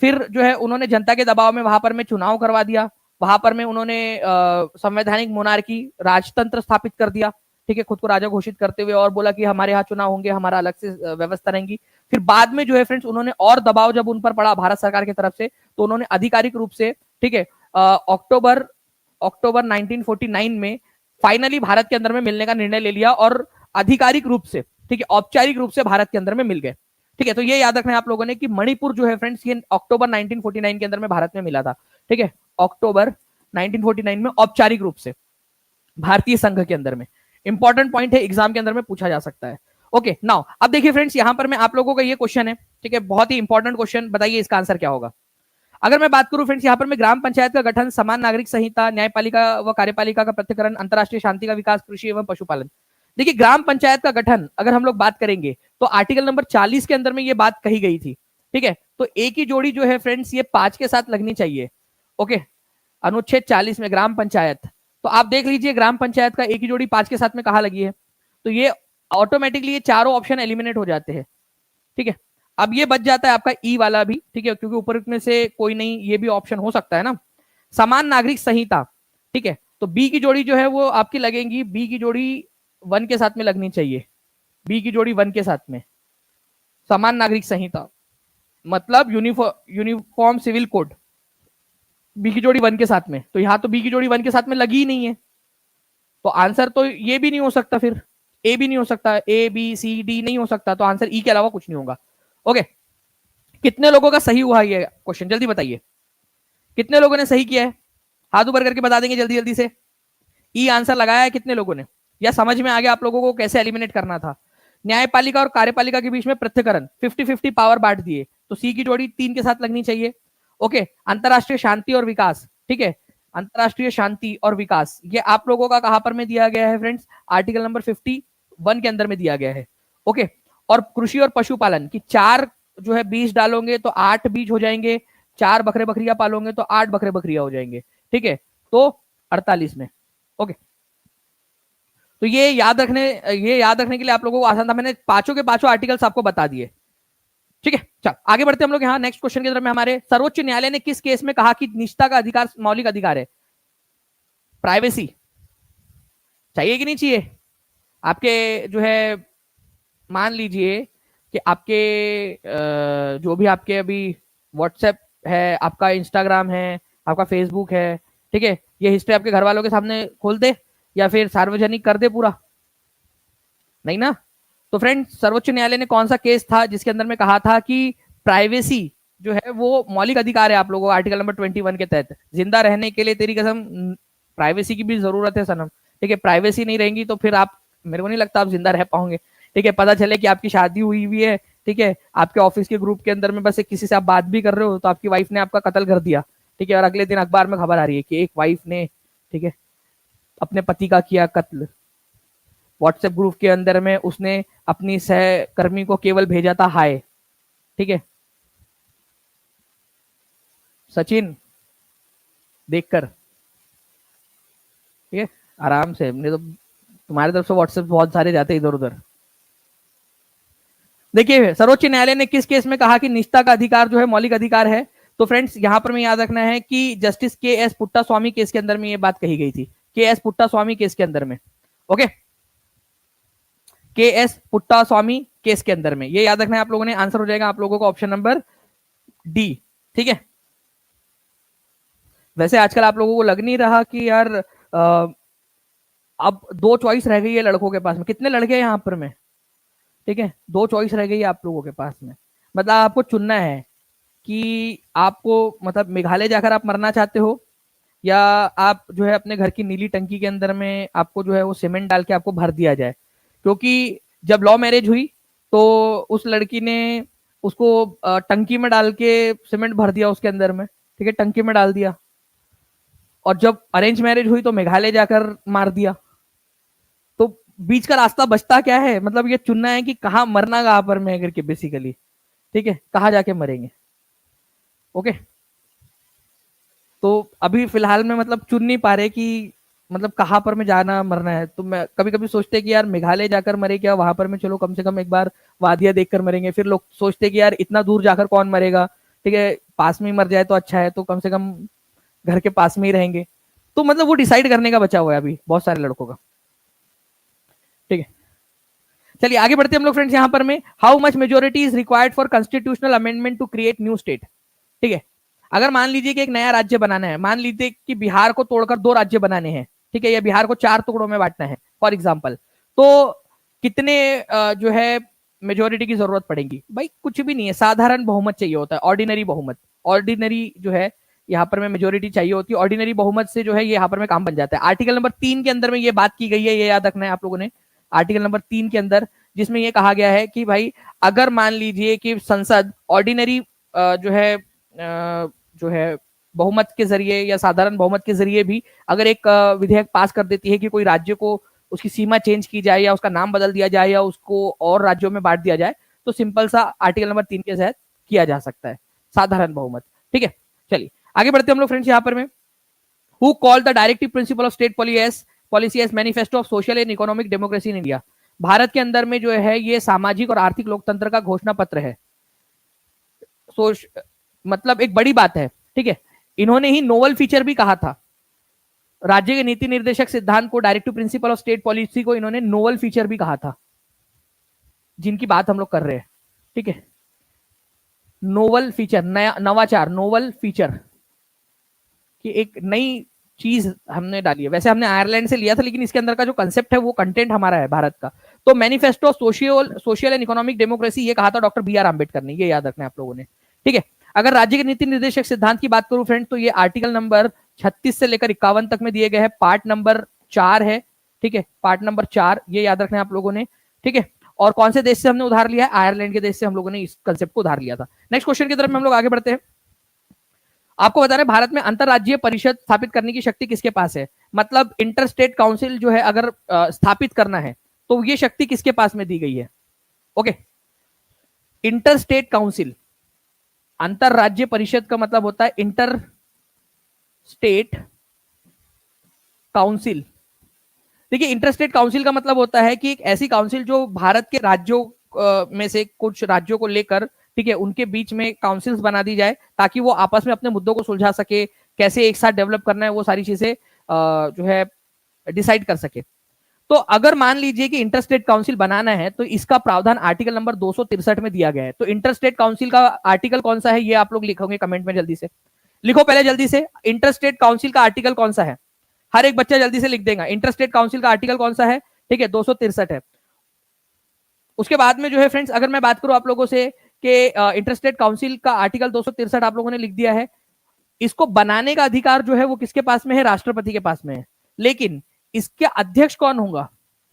फिर जो है उन्होंने जनता के दबाव में वहां पर में चुनाव करवा दिया। वहां पर में उन्होंने संवैधानिक मोनार्की, राजतंत्र स्थापित कर दिया। ठीक है, खुद को राजा घोषित करते हुए, और बोला कि हमारे यहाँ चुनाव होंगे, हमारा अलग से व्यवस्था रहेंगी। फिर बाद में जो है फ्रेंड्स उन्होंने और दबाव जब उन पर पड़ा भारत सरकार की तरफ से, तो उन्होंने आधिकारिक रूप से, ठीक है, अक्टूबर 1949 में फाइनली भारत के अंदर में मिलने का निर्णय ले लिया, और आधिकारिक रूप से, ठीक है, औपचारिक रूप से भारत के अंदर में मिल गए। ठीक है, तो ये याद रखना है आप लोगों ने कि मणिपुर जो है फ्रेंड्स ये अक्टूबर 1949 के अंदर में भारत में मिला था। ठीक है, अक्टूबर 1949 में औपचारिक रूप से भारतीय संघ के अंदर में। इंपॉर्टेंट पॉइंट है, एग्जाम के अंदर में पूछा जा सकता है। ओके, नाउ अब देखिए फ्रेंड्स, यहां पर मैं आप लोगों का ये क्वेश्चन है, ठीक है, बहुत ही इंपॉर्टेंट क्वेश्चन, बताइए इसका आंसर क्या होगा। अगर मैं बात करूं फ्रेंड्स, यहाँ पर मैं ग्राम पंचायत का गठन, समान नागरिक संहिता, न्यायपालिका व कार्यपालिका का पृथक्करण, अंतरराष्ट्रीय शांति का विकास, कृषि एवं पशुपालन। देखिए ग्राम पंचायत का गठन अगर हम लोग बात करेंगे तो आर्टिकल नंबर 40 के अंदर में ये बात कही गई थी। ठीक है, तो एक ही जोड़ी जो है फ्रेंड्स ये 5 के साथ लगनी चाहिए। ओके, अनुच्छेद 40 में ग्राम पंचायत, तो आप देख लीजिए ग्राम पंचायत का एक ही जोड़ी 5 के साथ में कहा लगी है, तो ये ऑटोमेटिकली ये चारों ऑप्शन एलिमिनेट हो जाते हैं। ठीक है, अब ये बच जाता है आपका ई वाला भी, ठीक है, क्योंकि ऊपर में से कोई नहीं, ये भी ऑप्शन हो सकता है ना। समान नागरिक संहिता, ठीक है, तो बी की जोड़ी जो है वो आपकी लगेंगी, बी की जोड़ी 1 के साथ में लगनी चाहिए, बी की जोड़ी 1 के साथ में। समान नागरिक संहिता मतलब यूनिफॉर्म सिविल कोड, बी की जोड़ी 1 के साथ में, तो यहां तो बी की जोड़ी 1 के साथ में लगी ही नहीं है, तो आंसर तो ये भी नहीं हो सकता, फिर ए भी नहीं हो सकता, ए बी सी डी नहीं हो सकता, तो आंसर ई के अलावा कुछ नहीं होगा। ओके, कितने लोगों का सही हुआ ये क्वेश्चन, जल्दी बताइए, कितने लोगों ने सही किया है, हाथ ऊपर करके बता देंगे जल्दी जल्दी से। ई आंसर लगाया है कितने लोगों ने, या समझ में आ गया आप लोगों को कैसे एलिमिनेट करना था। न्यायपालिका और कार्यपालिका के बीच में पृथक्करण, 50-50 पावर बांट दिए, तो सी की जोड़ी 3 के साथ लगनी चाहिए। ओके, अंतरराष्ट्रीय शांति और विकास, ठीक है, अंतरराष्ट्रीय शांति और विकास, ये आप लोगों का कहां पर में दिया गया है फ्रेंड्स, आर्टिकल नंबर 51 के अंदर में दिया गया है। ओके, और कृषि और पशुपालन की 4 जो है बीज डालोगे तो 8 बीज हो जाएंगे, 4 बकरे बकरियां पालोगे तो 8 बकरे बकरियां हो जाएंगे, ठीक है, तो 48 में। ओके, तो ये याद रखने के लिए आप लोगों को आसान था, मैंने पांचों के पांचों आर्टिकल्स आपको बता दिए, ठीक है। चल आगे बढ़ते हम लोग यहाँ नेक्स्ट क्वेश्चन की तरफ में। हमारे सर्वोच्च न्यायालय ने किस केस में कहा कि निजता का अधिकार मौलिक अधिकार है? प्राइवेसी चाहिए कि नहीं चाहिए आपके, जो है मान लीजिए कि आपके जो भी आपके अभी व्हाट्सएप है, आपका इंस्टाग्राम है, आपका फेसबुक है, ठीक है, ये हिस्ट्री आपके घर वालों के सामने खोल दे या फिर सार्वजनिक कर दे पूरा, नहीं ना। तो फ्रेंड, सर्वोच्च न्यायालय ने कौन सा केस था जिसके अंदर में कहा था कि प्राइवेसी जो है वो मौलिक अधिकार है आप लोगों को, आर्टिकल नंबर 21 के तहत, जिंदा रहने के लिए तेरी कसम प्राइवेसी की भी जरूरत है सनम, ठीक है, प्राइवेसी नहीं रहेंगी तो फिर आप, मेरे को नहीं लगता आप जिंदा रह पाओगे, ठीक है। पता चले कि आपकी शादी हुई हुई है, ठीक है, आपके ऑफिस के ग्रुप के अंदर में बस एक किसी से आप बात भी कर रहे हो तो आपकी वाइफ ने आपका कत्ल कर दिया, ठीक है, और अगले दिन अखबार में खबर आ रही है कि एक वाइफ ने, ठीक है, अपने पति का किया कत्ल, व्हाट्सएप ग्रुप के अंदर में उसने अपनी सहकर्मी को केवल भेजा था हाय, ठीक है, सचिन देखकर, ठीक है, आराम से, नहीं तो तुम्हारी तरफ से व्हाट्सएप बहुत सारे जाते इधर उधर। देखिए, सर्वोच्च न्यायालय ने किस केस में कहा कि निजता का अधिकार जो है मौलिक अधिकार है? तो फ्रेंड्स, यहां पर में याद रखना है कि जस्टिस के एस पुट्टा स्वामी केस के अंदर में ये बात कही गई थी, के एस पुट्टा स्वामी केस के अंदर में। ओके, के एस पुट्टा स्वामी केस के अंदर में, ये याद रखना है आप लोगों ने, आंसर हो जाएगा आप लोगों को ऑप्शन नंबर डी, ठीक है। वैसे आजकल आप लोगों को लग नहीं रहा कि यार अब 2 चॉइस रह गई है लड़कों के पास में, कितने लड़के हैं यहाँ पर में, ठीक है, 2 चॉइस रह गई है आप लोगों के पास में, मतलब आपको चुनना है कि आपको, मतलब मेघालय जाकर आप मरना चाहते हो, या आप जो है अपने घर की नीली टंकी के अंदर में आपको जो है वो सीमेंट डाल के आपको भर दिया जाए, क्योंकि जब लव मैरिज हुई तो उस लड़की ने उसको टंकी में डाल के सीमेंट भर दिया उसके अंदर में, ठीक है, टंकी में डाल दिया, और जब अरेंज मैरिज हुई तो मेघालय जाकर मार दिया, तो बीच का रास्ता बचता क्या है, मतलब ये चुनना है कि कहाँ मरना कहाँ पर में करके बेसिकली, ठीक है, कहाँ जाके मरेंगे। ओके, तो अभी फिलहाल में मतलब चुन नहीं पा रहे कि मतलब कहाँ पर में जाना मरना है, तो मैं कभी कभी सोचते कि यार मेघालय जाकर मरे क्या, वहां पर में चलो कम से कम एक बार वादियां देखकर मरेंगे, फिर लोग सोचते कि यार इतना दूर जाकर कौन मरेगा, ठीक है, पास में ही मर जाए तो अच्छा है, तो कम से कम घर के पास में ही रहेंगे, तो मतलब वो डिसाइड करने का बचा हुआ है अभी बहुत सारे लड़कों का, ठीक है। चलिए आगे बढ़ते हैं हम लोग फ्रेंड्स, यहाँ पर में how much majority is required for constitutional amendment to create new state, ठीक है। अगर मान लीजिए कि एक नया राज्य बनाना है, मान लीजिए कि बिहार को तोड़कर 2 राज्य बनाने हैं, ठीक है, या बिहार को 4 टुकड़ों में बांटना है फॉर एग्जाम्पल, तो कितने जो है मेजोरिटी की जरूरत पड़ेगी? भाई कुछ भी नहीं है, साधारण बहुमत चाहिए होता है, ऑर्डिनरी बहुमत, ऑर्डिनरी जो है यहाँ पर में मेजोरिटी चाहिए होती है, ऑर्डिनरी बहुमत से जो है ये यहाँ पर में काम बन जाता है। आर्टिकल नंबर 3 के अंदर में ये बात की गई है, ये याद रखना है आप लोगों ने, आर्टिकल नंबर 3 के अंदर, जिसमें ये कहा गया है कि भाई अगर मान लीजिए कि संसद ऑर्डिनरी जो है बहुमत के जरिए या साधारण बहुमत के जरिए भी अगर एक विधेयक पास कर देती है कि कोई राज्य को उसकी सीमा चेंज की जाए या उसका नाम बदल दिया जाए या उसको और राज्यों में बांट दिया जाए, तो सिंपल सा आर्टिकल नंबर 3 के तहत किया जा सकता है, साधारण बहुमत, ठीक है। चलिए आगे बढ़ते हम लोग फ्रेंड्स, यहाँ पर में who called the directive principle of state policy as manifesto of social and economic democracy in India, भारत के अंदर में जो है ये सामाजिक और आर्थिक लोकतंत्र का घोषणा पत्र है, मतलब एक बड़ी बात है, ठीक है। इन्होंने ही नोवल फीचर भी कहा था, राज्य के नीति निर्देशक सिद्धांत को, directive principle of state policy को इन्होंने नोवल फीचर भी कहा था, जिनकी बात हम लोग कर रहे हैं, ठीक है। नोवल फीचर, नया नवाचार, नोवल फीचर कि एक नई चीज हमने डाली है। वैसे हमने आयरलैंड से लिया था, लेकिन इसके अंदर का जो कंसेप्ट है वो कंटेंट हमारा है भारत का। तो manifesto social and economic democracy, ये कहा था डॉक्टर बी आर आम्बेडकर ने, ये याद रखना है आप लोगों ने, ठीक है। अगर राज्य के नीति निर्देशक सिद्धांत की बात करूं फ्रेंड, तो ये आर्टिकल नंबर 36 से लेकर 51 तक में दिए गए हैं, पार्ट नंबर 4 है, ठीक है, पार्ट नंबर 4, ये याद रखना है आप लोगों ने, ठीक है। और कौन से देश से हमने उधार लिया है? आयरलैंड के देश से हम लोगों ने इस कंसेप्ट को उधार लिया था। नेक्स्ट क्वेश्चन की तरफ हम लोग आगे बढ़ते हैं। आपको बता रहे भारत में अंतरराज्यीय परिषद स्थापित करने की शक्ति किसके पास है? मतलब इंटर स्टेट काउंसिल जो है अगर स्थापित करना है तो ये शक्ति किसके पास में दी गई है? ओके, इंटर स्टेट काउंसिल, अंतरराज्य परिषद का मतलब होता है इंटर स्टेट काउंसिल। देखिए, इंटर स्टेट काउंसिल का मतलब होता है कि एक ऐसी काउंसिल जो भारत के राज्यों में से कुछ राज्यों को लेकर, ठीक है, उनके बीच में काउंसिल्स बना दी जाए ताकि वो आपस में अपने मुद्दों को सुलझा सके, कैसे एक साथ डेवलप करना है वो सारी चीजें जो है डिसाइड कर सके। तो अगर मान लीजिए कि इंटर स्टेट काउंसिल बनाना है तो इसका प्रावधान आर्टिकल नंबर 263 में दिया गया है। तो इंटर स्टेट काउंसिल का आर्टिकल कौन सा है ये आप लोग लिखोगे कमेंट में, जल्दी से लिखो पहले, जल्दी से। इंटर स्टेट काउंसिल का आर्टिकल कौन सा है? हर एक बच्चा जल्दी से लिख देगा, इंटर स्टेट काउंसिल का आर्टिकल कौन सा है, ठीक है, 263 है। उसके बाद में जो है फ्रेंड्स, अगर मैं बात करूं आप लोगों से कि इंटर स्टेट काउंसिल का आर्टिकल 263 आप लोगों ने लिख दिया है, इसको बनाने का अधिकार जो है वो किसके पास में है? राष्ट्रपति के पास में है। लेकिन इसके अध्यक्ष कौन होगा?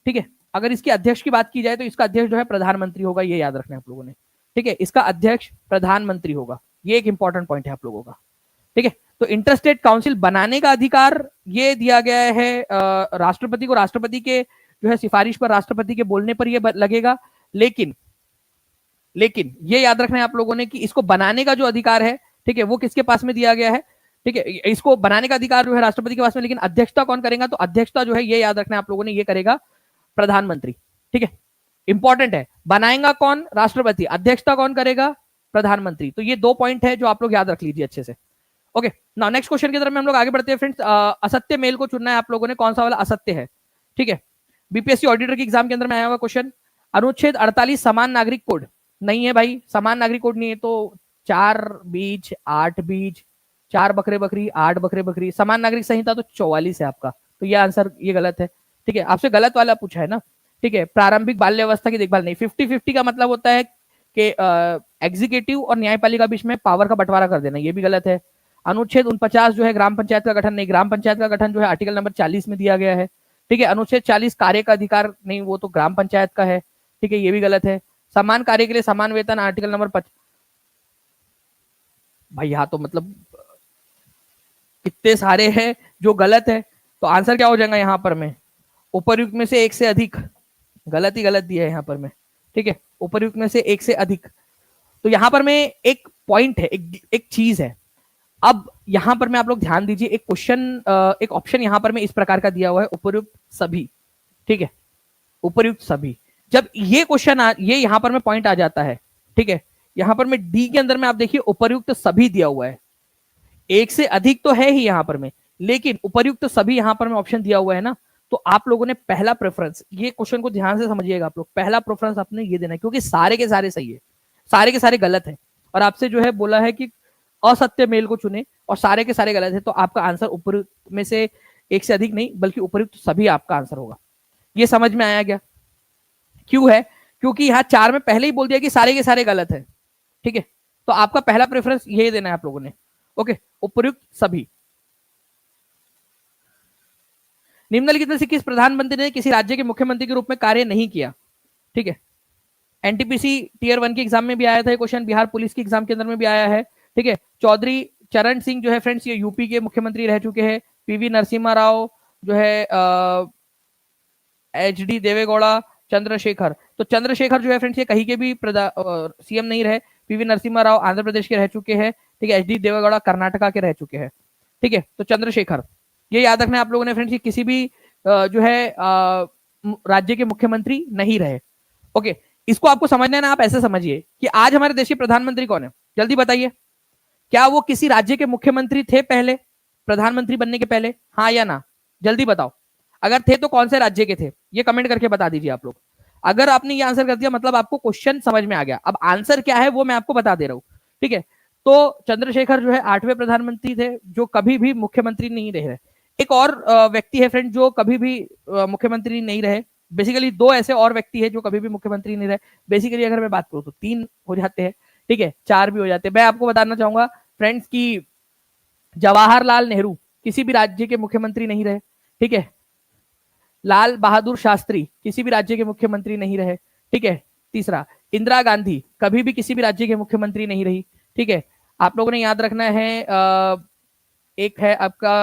ठीक है, अगर इसके अध्यक्ष की बात की जाए तो इसका अध्यक्ष जो है प्रधानमंत्री होगा, ये याद रखना है आप लोगों ने, ठीक है। इसका अध्यक्ष प्रधानमंत्री होगा, ये एक इंपॉर्टेंट पॉइंट है आप लोगों का, ठीक है। तो इंटर स्टेट काउंसिल बनाने का अधिकार ये दिया गया है राष्ट्रपति को। राष्ट्रपति के जो है सिफारिश पर, राष्ट्रपति के बोलने पर ये लगेगा। लेकिन ये याद रखना है आप लोगों ने कि इसको बनाने का जो अधिकार है, ठीक है, वो किसके पास में दिया गया है? ठीक है, इसको बनाने का अधिकार जो है राष्ट्रपति के पास में, लेकिन अध्यक्षता कौन करेगा? तो अध्यक्षता जो है ये याद रखना है आप लोगों ने, ये करेगा प्रधानमंत्री, ठीक है। इंपॉर्टेंट है, बनाएगा कौन? राष्ट्रपति, अध्यक्षता कौन करेगा? प्रधानमंत्री। तो ये 2 पॉइंट है जो आप लोग याद रख लीजिए अच्छे से। ओके, नाउ नेक्स्ट क्वेश्चन की तरफ में हम लोग आगे बढ़ते हैं फ्रेंड्स। असत्य मेल को चुनना है आप लोगों ने, कौन सा वाला असत्य है, ठीक है। बीपीएससी ऑडिटर की एग्जाम के अंदर में आया हुआ क्वेश्चन, अनुच्छेद 48 समान नागरिक कोड नहीं है भाई, समान नागरिक कोड नहीं है, तो 4 बीज 8 बीज, 4 बकरे बकरी 8 बकरे बकरी, समान नागरिक संहिता तो 44 है आपका, तो ये आंसर ये गलत है, ठीक है। आपसे गलत वाला पूछा है ना, ठीक है। प्रारंभिक बाल्यावस्था की देखभाल नहीं, 50-50 का मतलब होता है कि एग्जीक्यूटिव और न्यायपालिका बीच में पावर का बंटवारा कर देना, ये भी गलत है। अनुच्छेद 49 जो है ग्राम पंचायत का गठन नहीं, ग्राम पंचायत का गठन जो है आर्टिकल नंबर 40 में दिया गया है, ठीक है। अनुच्छेद 40 कार्य का अधिकार नहीं, वो तो ग्राम पंचायत का है, ठीक है, ये भी गलत है। समान कार्य के लिए समान वेतन आर्टिकल नंबर 5, भाई यहाँ तो मतलब इतने सारे हैं जो गलत है, तो आंसर क्या हो जाएगा यहाँ पर में? उपर्युक्त में से एक से अधिक, गलत ही गलत दिया है यहाँ पर में, ठीक है, उपर्युक्त में से एक से अधिक। तो यहाँ पर में एक पॉइंट है, एक चीज है। अब यहां पर में आप लोग ध्यान दीजिए, एक क्वेश्चन, एक ऑप्शन यहां पर में इस प्रकार का दिया हुआ है, उपयुक्त सभी, ठीक है, उपयुक्त सभी। जब ये क्वेश्चन ये यहां पर में पॉइंट आ जाता है, ठीक है, यहां पर में डी के अंदर में आप देखिए उपयुक्त सभी दिया हुआ है, एक से अधिक तो है ही यहां पर में, लेकिन उपयुक्त सभी यहां पर में ऑप्शन दिया हुआ है ना, तो आप लोगों ने पहला प्रेफरेंस, ये क्वेश्चन को ध्यान से समझिएगा आप लोग, पहला प्रेफरेंस आपने ये देना है, क्योंकि सारे के सारे सही है, सारे के सारे गलत है, और आपसे जो है बोला है कि असत्य मेल को चुने और सारे के सारे गलत है, तो आपका आंसर उपयुक्त में से एक से अधिक नहीं बल्कि उपयुक्त सभी आपका आंसर होगा। ये समझ में आया क्या? क्यों है? क्योंकि यहां 4 में पहले ही बोल दिया कि सारे के सारे गलत है, ठीक है, तो आपका पहला प्रेफरेंस ये देना है आप लोगों ने। ओके, उपयुक्त सभी। निम्नलिखित में से किस प्रधानमंत्री ने किसी राज्य के मुख्यमंत्री के रूप में कार्य नहीं किया? ठीक है, एनटीपीसी टीयर 1 के एग्जाम में भी आया था ये क्वेश्चन, बिहार पुलिस की एग्जाम के अंदर में भी आया है, ठीक है। चौधरी चरण सिंह जो है फ्रेंड्स, ये यूपी के मुख्यमंत्री रह चुके हैं। पीवी नरसिम्हा राव जो है, एचडी देवेगौड़ा, चंद्रशेखर, तो चंद्रशेखर जो है फ्रेंड्स ये कहीं के भी सीएम नहीं रहे। पीवी नरसिम्हा राव आंध्र प्रदेश के रह चुके हैं, ठीक है। एचडी देवेगौड़ा कर्नाटका के रह चुके हैं, ठीक है। तो चंद्रशेखर, ये याद रखना है आप लोगों ने फ्रेंड्स, किसी भी जो है राज्य के मुख्यमंत्री नहीं रहे। ओके, इसको आपको समझना है ना, आप ऐसे समझिए कि आज हमारे देश के प्रधानमंत्री कौन है? जल्दी बताइए, क्या वो किसी राज्य के मुख्यमंत्री थे पहले, प्रधानमंत्री बनने के पहले, हाँ या ना? जल्दी बताओ, अगर थे तो कौन से राज्य के थे, ये कमेंट करके बता दीजिए आप लोग। अगर आपने ये आंसर कर दिया मतलब आपको क्वेश्चन समझ में आ गया। अब आंसर क्या है वो मैं आपको बता दे रहा हूं, ठीक है। तो चंद्रशेखर जो है 8वें प्रधानमंत्री थे जो कभी भी मुख्यमंत्री नहीं रहे। एक और व्यक्ति है फ्रेंड जो कभी भी मुख्यमंत्री नहीं रहे। बेसिकली दो ऐसे और व्यक्ति है जो कभी भी मुख्यमंत्री नहीं रहे। बेसिकली अगर मैं बात करूं तो 3 हो जाते हैं, ठीक है, 4 भी हो जाते हैं। मैं आपको बताना चाहूंगा फ्रेंड्स की जवाहरलाल नेहरू किसी भी राज्य के मुख्यमंत्री नहीं रहे, ठीक है। लाल बहादुर शास्त्री किसी भी राज्य के मुख्यमंत्री नहीं रहे, ठीक है। तीसरा, इंदिरा गांधी कभी भी किसी भी राज्य के मुख्यमंत्री नहीं रही, ठीक है। आप लोगों ने याद रखना है एक है आपका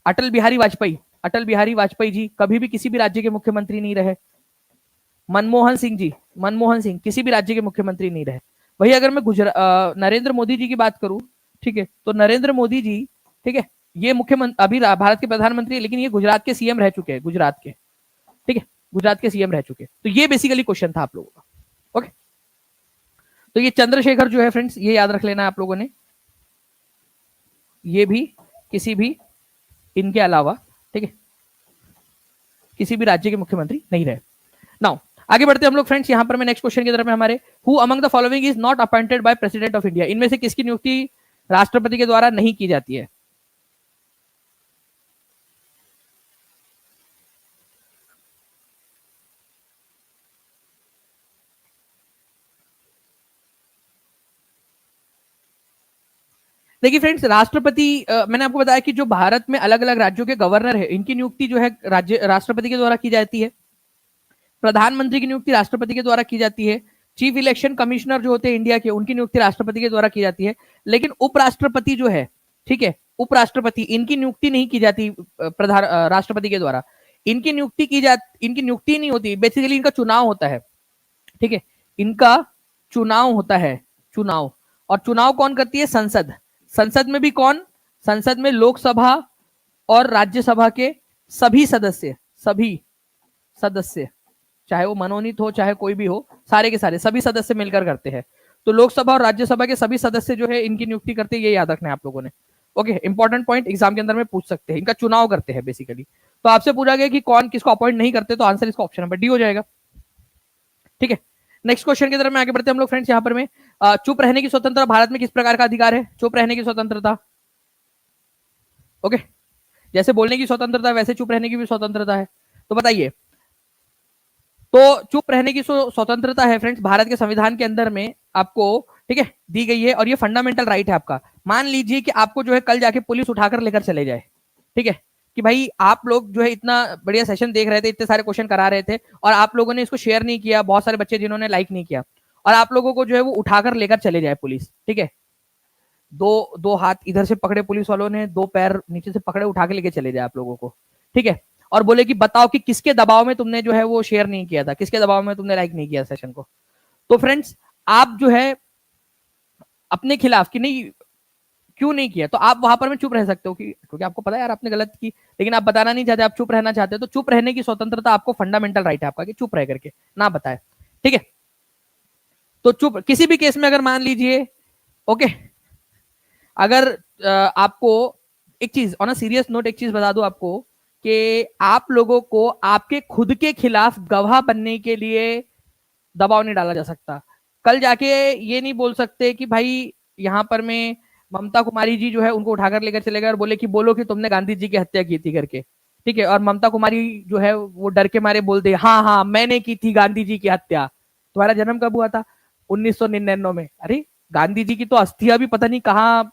अटल बिहारी वाजपेयी। अटल बिहारी वाजपेयी जी कभी भी किसी भी राज्य के मुख्यमंत्री नहीं रहे। मनमोहन सिंह जी, मनमोहन सिंह किसी भी राज्य के मुख्यमंत्री नहीं रहे। वही अगर मैं नरेंद्र मोदी जी की बात करूं, ठीक है, तो नरेंद्र मोदी जी, ठीक है, ये मुख्यमंत्री अभी भारत के प्रधानमंत्री है, लेकिन ये गुजरात के सीएम रह चुके हैं, गुजरात के, ठीक है, गुजरात के सीएम रह चुके हैं। तो ये बेसिकली क्वेश्चन था आप लोगों का। ओके, तो ये चंद्रशेखर जो है फ्रेंड्स, ये याद रख लेना आप लोगों ने, ये भी किसी भी इनके अलावा, ठीक है, किसी भी राज्य के मुख्यमंत्री नहीं रहे। नाउ आगे बढ़ते हम लोग फ्रेंड्स, यहां पर मैं नेक्स्ट क्वेश्चन की तरफ में हमारे, who among the following is not appointed by president of India, इनमें से किसकी नियुक्ति राष्ट्रपति के द्वारा नहीं की जाती है? देखिए फ्रेंड्स, राष्ट्रपति मैंने आपको बताया कि जो भारत में अलग अलग राज्यों के गवर्नर है इनकी नियुक्ति जो है राज्य राष्ट्रपति के द्वारा की जाती है। प्रधानमंत्री की नियुक्ति राष्ट्रपति के द्वारा की जाती है। चीफ इलेक्शन कमिश्नर जो होते हैं इंडिया के, उनकी नियुक्ति राष्ट्रपति के द्वारा की जाती है। लेकिन उपराष्ट्रपति जो है, ठीक है, उपराष्ट्रपति, इनकी नियुक्ति नहीं की जाती प्रधान राष्ट्रपति के द्वारा। इनकी नियुक्ति नहीं होती, बेसिकली इनका चुनाव होता है, ठीक है, इनका चुनाव होता है, चुनाव। और चुनाव कौन करती है? संसद। संसद में भी कौन? संसद में लोकसभा और राज्यसभा के सभी सदस्य, सभी सदस्य, चाहे वो मनोनीत हो चाहे कोई भी हो, सारे के सारे सभी सदस्य मिलकर करते हैं। तो लोकसभा और राज्यसभा के सभी सदस्य जो है इनकी नियुक्ति करते हैं, ये याद रखना है आप लोगों ने। ओके, इंपॉर्टेंट पॉइंट, एग्जाम के अंदर में पूछ सकते हैं, इनका चुनाव करते हैं बेसिकली। तो आपसे पूछा गया कि कौन किसको अपॉइंट नहीं करते, तो आंसर इसका ऑप्शन नंबर डी हो जाएगा, ठीक है। नेक्स्ट क्वेश्चन की तरफ में आगे बढ़ते हैं हम लोग फ्रेंड्स। यहाँ पर में चुप रहने की स्वतंत्रता भारत में किस प्रकार का अधिकार है? चुप रहने की स्वतंत्रता, ओके, जैसे बोलने की स्वतंत्रता वैसे चुप रहने की भी स्वतंत्रता है। तो बताइए, तो चुप रहने की स्वतंत्रता है फ्रेंड्स भारत के संविधान के अंदर में आपको, ठीक है, दी गई है। और ये फंडामेंटल राइट है आपका। मान लीजिए कि आपको जो है कल जाके पुलिस उठाकर लेकर चले जाए, ठीक है, कि भाई आप लोग जो है इतना बढ़िया सेशन देख रहे थे, इतने सारे क्वेश्चन करा रहे थे और आप लोगों ने इसको शेयर नहीं किया, बहुत सारे बच्चे जिन्होंने लाइक नहीं किया, और आप लोगों को जो है वो उठाकर लेकर चले जाए पुलिस, ठीक है, दो दो हाथ इधर से पकड़े पुलिस वालों ने, दो पैर नीचे से पकड़े, उठा के लेके चले जाए आप लोगों को, ठीक है, और बोले कि बताओ कि किसके दबाव में तुमने जो है वो शेयर नहीं किया था, किसके दबाव में तुमने लाइक नहीं किया सेशन को। तो फ्रेंड्स आप जो है अपने खिलाफ कि नहीं क्यों नहीं किया, तो आप वहां पर में चुप रह सकते हो कि क्योंकि आपको पता है यार आपने गलत की, लेकिन आप बताना नहीं चाहते, आप चुप रहना चाहते हो। तो चुप रहने की स्वतंत्रता आपको फंडामेंटल राइट है आपका कि चुप रह करके ना बताए, ठीक है। तो चुप किसी भी केस में अगर मान लीजिए, ओके, अगर आपको एक चीज ऑन अ सीरियस नोट, एक चीज बता दूं आपको कि आप लोगों को आपके खुद के खिलाफ गवाह बनने के लिए दबाव नहीं डाला जा सकता। कल जाके ये नहीं बोल सकते कि भाई यहां पर में ममता कुमारी जी जो है उनको उठाकर लेकर चले गए और बोले कि बोलो कि तुमने गांधी जी की हत्या की थी करके, ठीक है, और ममता कुमारी जो है वो डर के मारे बोल दे हाँ हाँ मैंने की थी गांधी जी की हत्या। तुम्हारा जन्म कब हुआ था? 1999 में। अरे गांधी जी की तो अस्थियां भी पता नहीं कहाँ,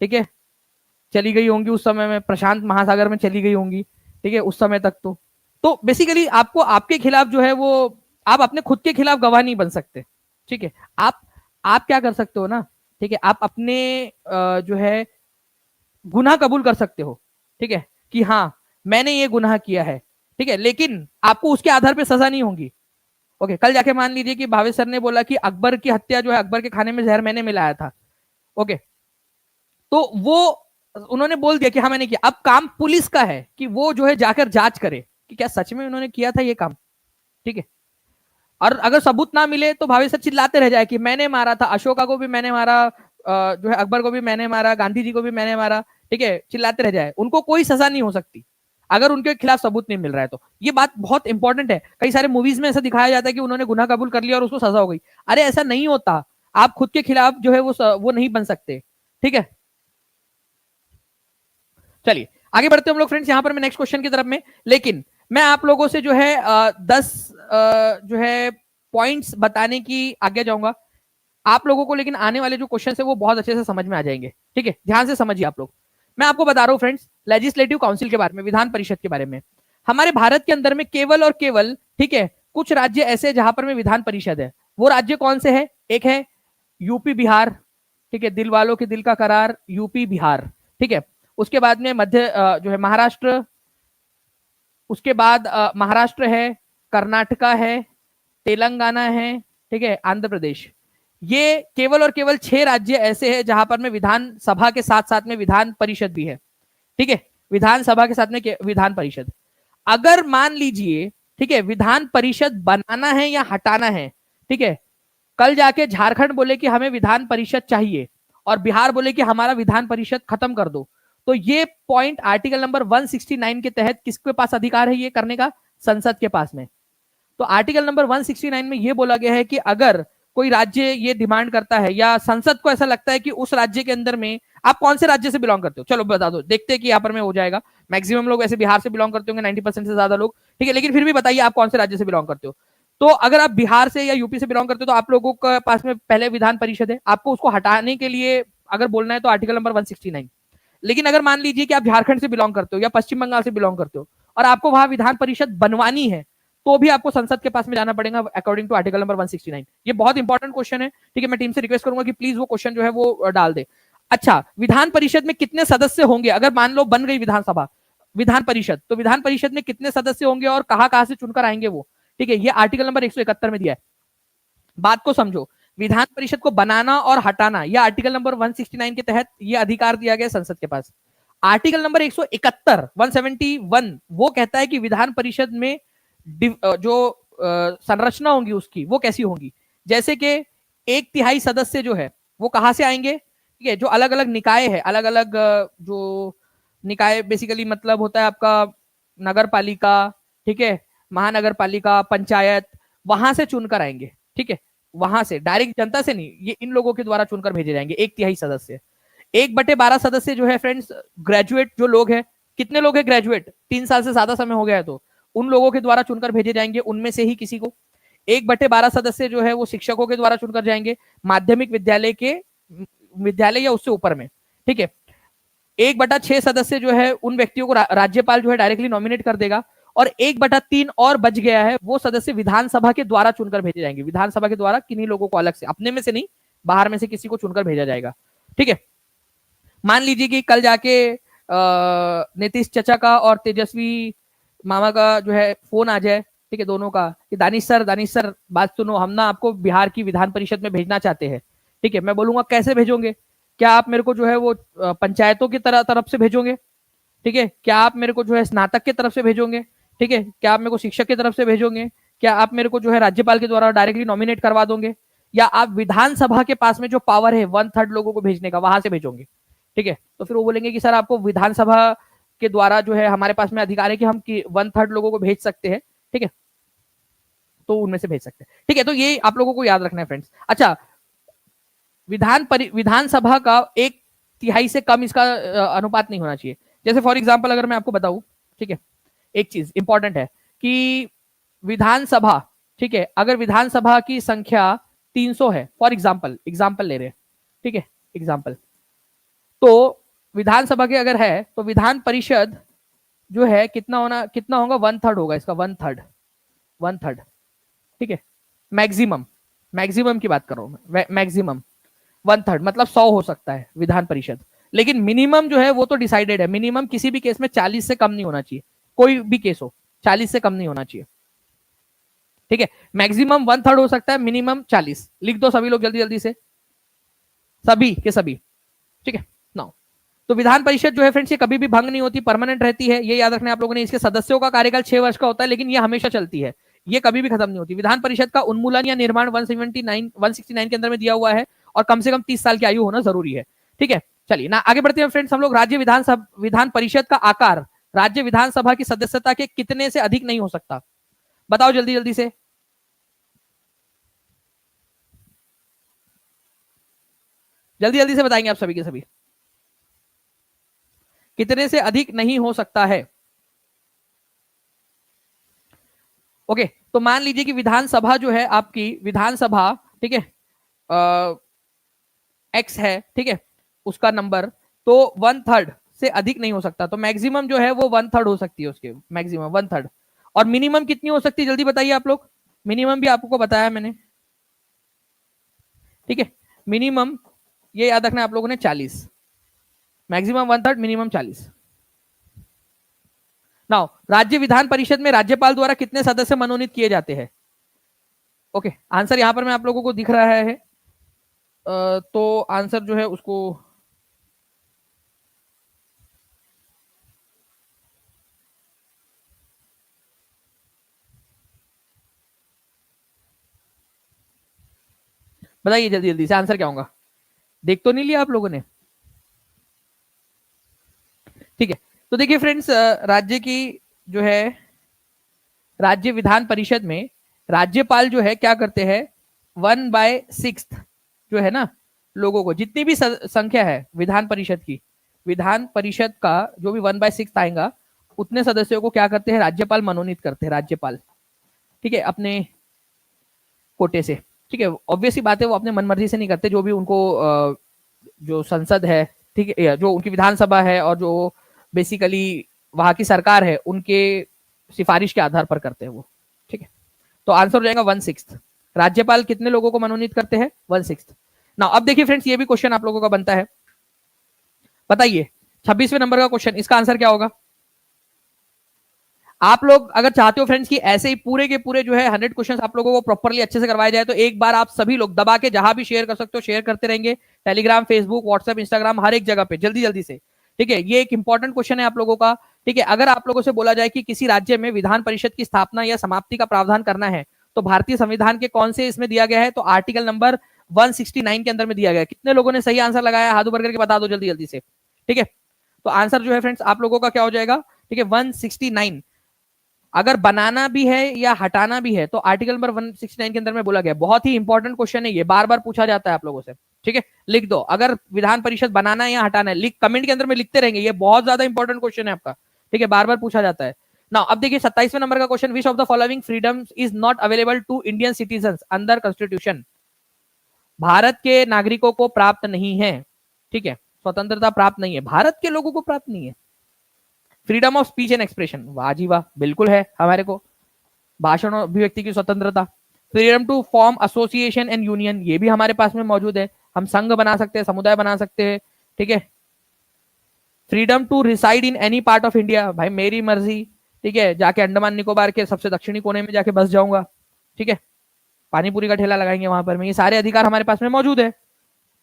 ठीक है, चली गई होंगी उस समय में, प्रशांत महासागर में चली गई होंगी, ठीक है, उस समय तक तो बेसिकली आपको आपके खिलाफ जो है वो आप अपने खुद के खिलाफ गवाह नहीं बन सकते, ठीक है। आप क्या कर सकते हो ना, ठीक है, आप अपने जो है गुनाह कबूल कर सकते हो, ठीक है, कि हाँ मैंने ये गुनाह किया है, ठीक है, लेकिन आपको उसके आधार पर सजा नहीं होगी। ओके, कल जाके मान लीजिए कि भावेश सर ने बोला कि अकबर की हत्या जो है, अकबर के खाने में जहर मैंने मिलाया था, ओके, तो वो उन्होंने बोल दिया कि हाँ मैंने किया। अब काम पुलिस का है कि वो जो है जाकर जांच करे कि क्या सच में उन्होंने किया था ये काम, ठीक है। और अगर सबूत ना मिले तो भावे सर चिल्लाते रह जाए कि मैंने मारा था, अशोका को भी मैंने मारा, जो है अकबर को भी मैंने मारा, गांधी जी को भी मैंने मारा, ठीक है, चिल्लाते रह जाए, उनको कोई सजा नहीं हो सकती अगर उनके खिलाफ सबूत नहीं मिल रहा है। तो ये बात बहुत इंपॉर्टेंट है। कई सारे मूवीज में ऐसा दिखाया जाता है कि उन्होंने गुनाह कबूल कर लिया और उसको सजा हो गई। अरे ऐसा नहीं होता, आप खुद के खिलाफ जो है वो नहीं बन सकते, ठीक है। चलिए आगे बढ़ते हैं हम लोग फ्रेंड्स, यहां पर मैं नेक्स्ट क्वेश्चन की तरफ में, लेकिन मैं आप लोगों से जो है 10 जो है पॉइंट्स बताने की आज्ञा चाहूंगा आप लोगों को, लेकिन आने वाले जो क्वेश्चन है वो बहुत अच्छे से समझ में आ जाएंगे, ठीक है, ध्यान से समझिए आप लोग। मैं आपको बता रहा हूं फ्रेंड्स, लेजिस्लेटिव काउंसिल के बारे में, विधान परिषद के बारे में। हमारे भारत के अंदर में केवल और केवल, ठीक है, कुछ राज्य ऐसे जहां पर में विधान परिषद है। वो राज्य कौन से है? एक है यूपी बिहार, ठीक है, दिल वालों के दिल का करार, यूपी बिहार, ठीक है। उसके बाद में मध्य जो है महाराष्ट्र, उसके बाद महाराष्ट्र है, कर्नाटका है, तेलंगाना है, ठीक है, आंध्र प्रदेश। ये केवल और केवल 6 राज्य ऐसे हैं जहां पर में विधानसभा के साथ साथ में विधान परिषद भी है, ठीक है, विधानसभा के साथ में विधान परिषद। अगर मान लीजिए, ठीक है, विधान परिषद बनाना है या हटाना है, ठीक है, कल जाके झारखंड बोले कि हमें विधान परिषद चाहिए और बिहार बोले कि हमारा विधान परिषद खत्म कर दो, तो ये पॉइंट आर्टिकल नंबर 169 के तहत किसके पास अधिकार है ये करने का? संसद के पास में। तो आर्टिकल नंबर 169 में ये बोला गया है कि अगर कोई राज्य ये डिमांड करता है या संसद को ऐसा लगता है कि उस राज्य के अंदर में, आप कौन से राज्य से बिलोंग करते हो, चलो बता दो, देखते हैं कि यहाँ पर में हो जाएगा। मैक्सिमम लोग ऐसे बिहार से बिलोंग करते होंगे, 90% से ज्यादा लोग, ठीक है, लेकिन फिर भी बताइए आप कौन से राज्य से बिलोंग करते हो। तो अगर आप बिहार से या यूपी से बिलोंग करते हो तो आप लोगों के पास में पहले विधान परिषद है, आपको उसको हटाने के लिए अगर बोलना है तो आर्टिकल नंबर 169। लेकिन अगर मान लीजिए कि आप झारखंड से बिलोंग करते हो या पश्चिम बंगाल से बिलोंग करते हो और आपको वहां विधान परिषद बनवानी है, तो भी आपको संसद के पास में जाना पड़ेगा अकॉर्डिंग टू आर्टिकल नंबर 169। ये बहुत इंपॉर्टेंट क्वेश्चन है, ठीक है, मैं टीम से रिक्वेस्ट करूंगा कि प्लीज वो क्वेश्चन जो है वो डाल दे। अच्छा, विधान परिषद में कितने सदस्य होंगे? अगर मान लो बन गई विधानसभा, विधान परिषद, तो विधान परिषद में कितने सदस्य होंगे और कहां से चुनकर आएंगे वो, ठीक है, ये आर्टिकल नंबर 171 में दिया है। बात को समझो, विधान परिषद को बनाना और हटाना, यह आर्टिकल नंबर 169 के तहत ये अधिकार दिया गया संसद के पास। आर्टिकल नंबर 171 171 वो कहता है कि विधान परिषद में जो संरचना होंगी उसकी वो कैसी होंगी, जैसे कि 1/3 सदस्य जो है वो कहां से आएंगे, ठीक है, जो अलग अलग निकाय है, अलग अलग जो निकाय बेसिकली मतलब होता है आपका नगर पालिका, ठीक है, महानगर पालिका, पंचायत, वहां से चुनकर आएंगे, ठीक है, वहां से डायरेक्ट जनता से नहीं, ये इन लोगों के द्वारा चुनकर भेजे जाएंगे 1/3 सदस्य। 1/12 सदस्य जो है फ्रेंड्स ग्रेजुएट जो लोग हैं, कितने लोग हैं ग्रेजुएट, 3 साल से ज्यादा समय हो गया है, तो उन लोगों के द्वारा चुनकर भेजे जाएंगे, उनमें से ही किसी को। 1/12 सदस्य जो है वो शिक्षकों के द्वारा चुनकर जाएंगे, माध्यमिक विद्यालय के विद्यालय या उससे ऊपर में, ठीक है। 1/6 सदस्य जो है उन व्यक्तियों को राज्यपाल जो है डायरेक्टली नॉमिनेट कर देगा, और 1/3 और बच गया है, वो सदस्य विधानसभा के द्वारा चुनकर भेजे जाएंगे। विधानसभा के द्वारा किन्हीं लोगों को अलग से, अपने में से नहीं, बाहर में से किसी को चुनकर भेजा जाएगा, ठीक है। मान लीजिए कि कल जाके नीतीश चचा का और तेजस्वी मामा का जो है फोन आ जाए, ठीक है, दोनों का, कि दानिश सर बात सुनो, हम ना आपको बिहार की विधान परिषद में भेजना चाहते हैं, ठीक है। मैं बोलूंगा कैसे भेजोगे? क्या आप मेरे को जो है वो पंचायतों की तरफ से भेजोगे, ठीक है, क्या आप मेरे को जो है स्नातक की तरफ से भेजोगे, ठीक है, क्या आप मेरे को शिक्षक की तरफ से भेजोगे, क्या आप मेरे को जो है राज्यपाल के द्वारा डायरेक्टली नॉमिनेट करवा दोगे, या आप विधानसभा के पास में जो पावर है 1/3 लोगों को भेजने का वहां से भेजोगे, ठीक है। तो फिर वो बोलेंगे कि सर आपको विधानसभा के द्वारा जो है हमारे पास में अधिकार है कि हम 1/3 लोगों को भेज सकते हैं, ठीक है, तो उनमें से भेज सकते हैं, ठीक है। तो ये आप लोगों को याद रखना है फ्रेंड्स। अच्छा, विधानसभा का 1/3 से कम इसका अनुपात नहीं होना चाहिए। जैसे फॉर एग्जाम्पल अगर मैं आपको बताऊं, ठीक है, एक चीज इंपॉर्टेंट है कि विधानसभा, ठीक है, अगर विधानसभा की संख्या 300 है, फॉर एग्जाम्पल ले रहे हैं, ठीक है, एग्जाम्पल, तो विधानसभा के अगर है तो विधान परिषद जो है कितना होगा, 1/3 होगा इसका, 1/3, ठीक है, मैक्सिमम की बात कर रहा हूं मैं, मैक्सिमम 1/3 मतलब 100 हो सकता है विधान परिषद, लेकिन मिनिमम जो है वो तो डिसाइडेड है। मिनिमम किसी भी केस में 40 से कम नहीं होना चाहिए, कोई भी केस हो 40 से कम नहीं होना चाहिए, ठीक है। मैक्सिमम 1/3 हो सकता है, मिनिमम 40। लिख दो सभी लोग जल्दी जल्दी से, सभी के सभी, ठीक है। नाउ तो विधान परिषद जो है फ्रेंड्स ये कभी भी भंग नहीं होती, परमानेंट रहती है, ये याद रखना है आप लोगों ने। इसके सदस्यों का कार्यकाल 6 वर्ष का होता है, लेकिन ये हमेशा चलती है। ये कभी भी खत्म नहीं होती। विधान परिषद का उन्मूलन या निर्माण 169 के अंदर में दिया हुआ है और कम से कम 30 साल की आयु होना जरूरी है। ठीक है, चलिए ना आगे बढ़ते हैं फ्रेंड्स। हम लोग राज्य विधान परिषद का आकार राज्य विधानसभा की सदस्यता के कितने से अधिक नहीं हो सकता? बताओ जल्दी जल्दी से। जल्दी जल्दी से बताएंगे आप सभी के सभी, कितने से अधिक नहीं हो सकता है? ओके, तो मान लीजिए कि विधानसभा जो है आपकी विधानसभा, ठीक है, एक्स है, ठीक है, उसका नंबर तो 1/3 से अधिक नहीं हो सकता। तो मैक्सिमम जो है वो 1/3 हो सकती है, उसके मैक्सिमम 1/3। और मिनिमम कितनी हो सकती है जल्दी बताइए आप लोग। मिनिमम भी आपको बताया मैंने, ठीक है, मिनिमम ये याद रखना आप लोगों ने 40, मैक्सिमम 1/3, मिनिमम 40। नाउ राज्य विधान परिषद में राज्यपाल द्वारा कितने सदस्य मनोनीत किए जाते हैं? ओके, आंसर यहां पर मैं आप लोगों को दिख रहा है। तो आंसर जो है उसको बताइए जल्दी जल्दी से, आंसर क्या होगा? देख तो नहीं लिया आप लोगों ने? ठीक है, तो देखिए फ्रेंड्स, राज्य की जो है राज्य विधान परिषद में राज्यपाल जो है क्या करते हैं, 1/6 जो है ना लोगों को, जितनी भी संख्या है विधान परिषद की, विधान परिषद का जो भी 1/6 आएगा उतने सदस्यों को क्या करते हैं, राज्यपाल मनोनीत करते हैं, राज्यपाल, ठीक है, अपने कोटे से। ठीक है, ऑब्वियसली बात है, वो अपने मनमर्जी से नहीं करते, जो भी उनको जो संसद है, ठीक है, जो उनकी विधानसभा है और जो बेसिकली वहां की सरकार है उनके सिफारिश के आधार पर करते हैं वो। ठीक है, तो आंसर हो जाएगा 1/6। राज्यपाल कितने लोगों को मनोनीत करते हैं? 1/6। ना अब देखिए फ्रेंड्स, ये भी क्वेश्चन आप लोगों का बनता है, बताइए 26वें नंबर का क्वेश्चन, इसका आंसर क्या होगा? आप लोग अगर चाहते हो फ्रेंड्स कि ऐसे ही पूरे के पूरे जो है 100 क्वेश्चंस आप लोगों को प्रॉपर्ली अच्छे से करवाए जाए, तो एक बार आप सभी लोग दबा के जहां भी शेयर कर सकते हो शेयर करते रहेंगे, टेलीग्राम, फेसबुक, व्हाट्सएप, इंस्टाग्राम, हर एक जगह पे जल्दी जल्दी से। ठीक है, ये एक इंपॉर्टेंट क्वेश्चन है आप लोगों का। ठीक है, अगर आप लोगों से बोला जाए कि किसी राज्य में विधान परिषद की स्थापना या समाप्ति का प्रावधान करना है तो भारतीय संविधान के कौन से इसमें दिया गया है? तो आर्टिकल नंबर 169 के अंदर में दिया गया है। कितने लोगों ने सही आंसर लगाया? हाथ ऊपर करके बता दो जल्दी जल्दी से। ठीक है, तो आंसर जो है फ्रेंड्स आप लोगों का क्या हो जाएगा? ठीक है, 169। अगर बनाना भी है या हटाना भी है तो आर्टिकल नंबर 169 के अंदर में बोला गया। बहुत ही इंपॉर्टेंट क्वेश्चन है ये, बार बार पूछा जाता है आप लोगों से। ठीक है, लिख दो, अगर विधान परिषद बनाना है या हटाना है, लिख कमेंट के अंदर में लिखते रहेंगे, ये बहुत ज्यादा इंपॉर्टेंट क्वेश्चन है आपका। ठीक है, बार बार पूछा जाता है ना। अब देखिए 27वें नंबर का question, which of the following freedoms is not available to Indian citizen under constitution? भारत के नागरिकों को प्राप्त नहीं है, ठीक है, स्वतंत्रता प्राप्त नहीं है, भारत के लोगों को प्राप्त नहीं है। Freedom of speech and expression, वाह जी वाह, बिल्कुल है हमारे को। भाषण और अभिव्यक्ति की स्वतंत्रता। Freedom to form association and union, ये भी हमारे पास में मौजूद है, हम संघ बना सकते हैं, समुदाय बना सकते हैं। ठीक है, freedom to reside in any part of India, भाई मेरी मर्जी, ठीक है, जाके अंडमान निकोबार के सबसे दक्षिणी कोने में जाके बस जाऊंगा, ठीक है, पानी पूरी का ठेला लगाएंगे वहां पर में, ये सारे अधिकार हमारे पास में मौजूद है।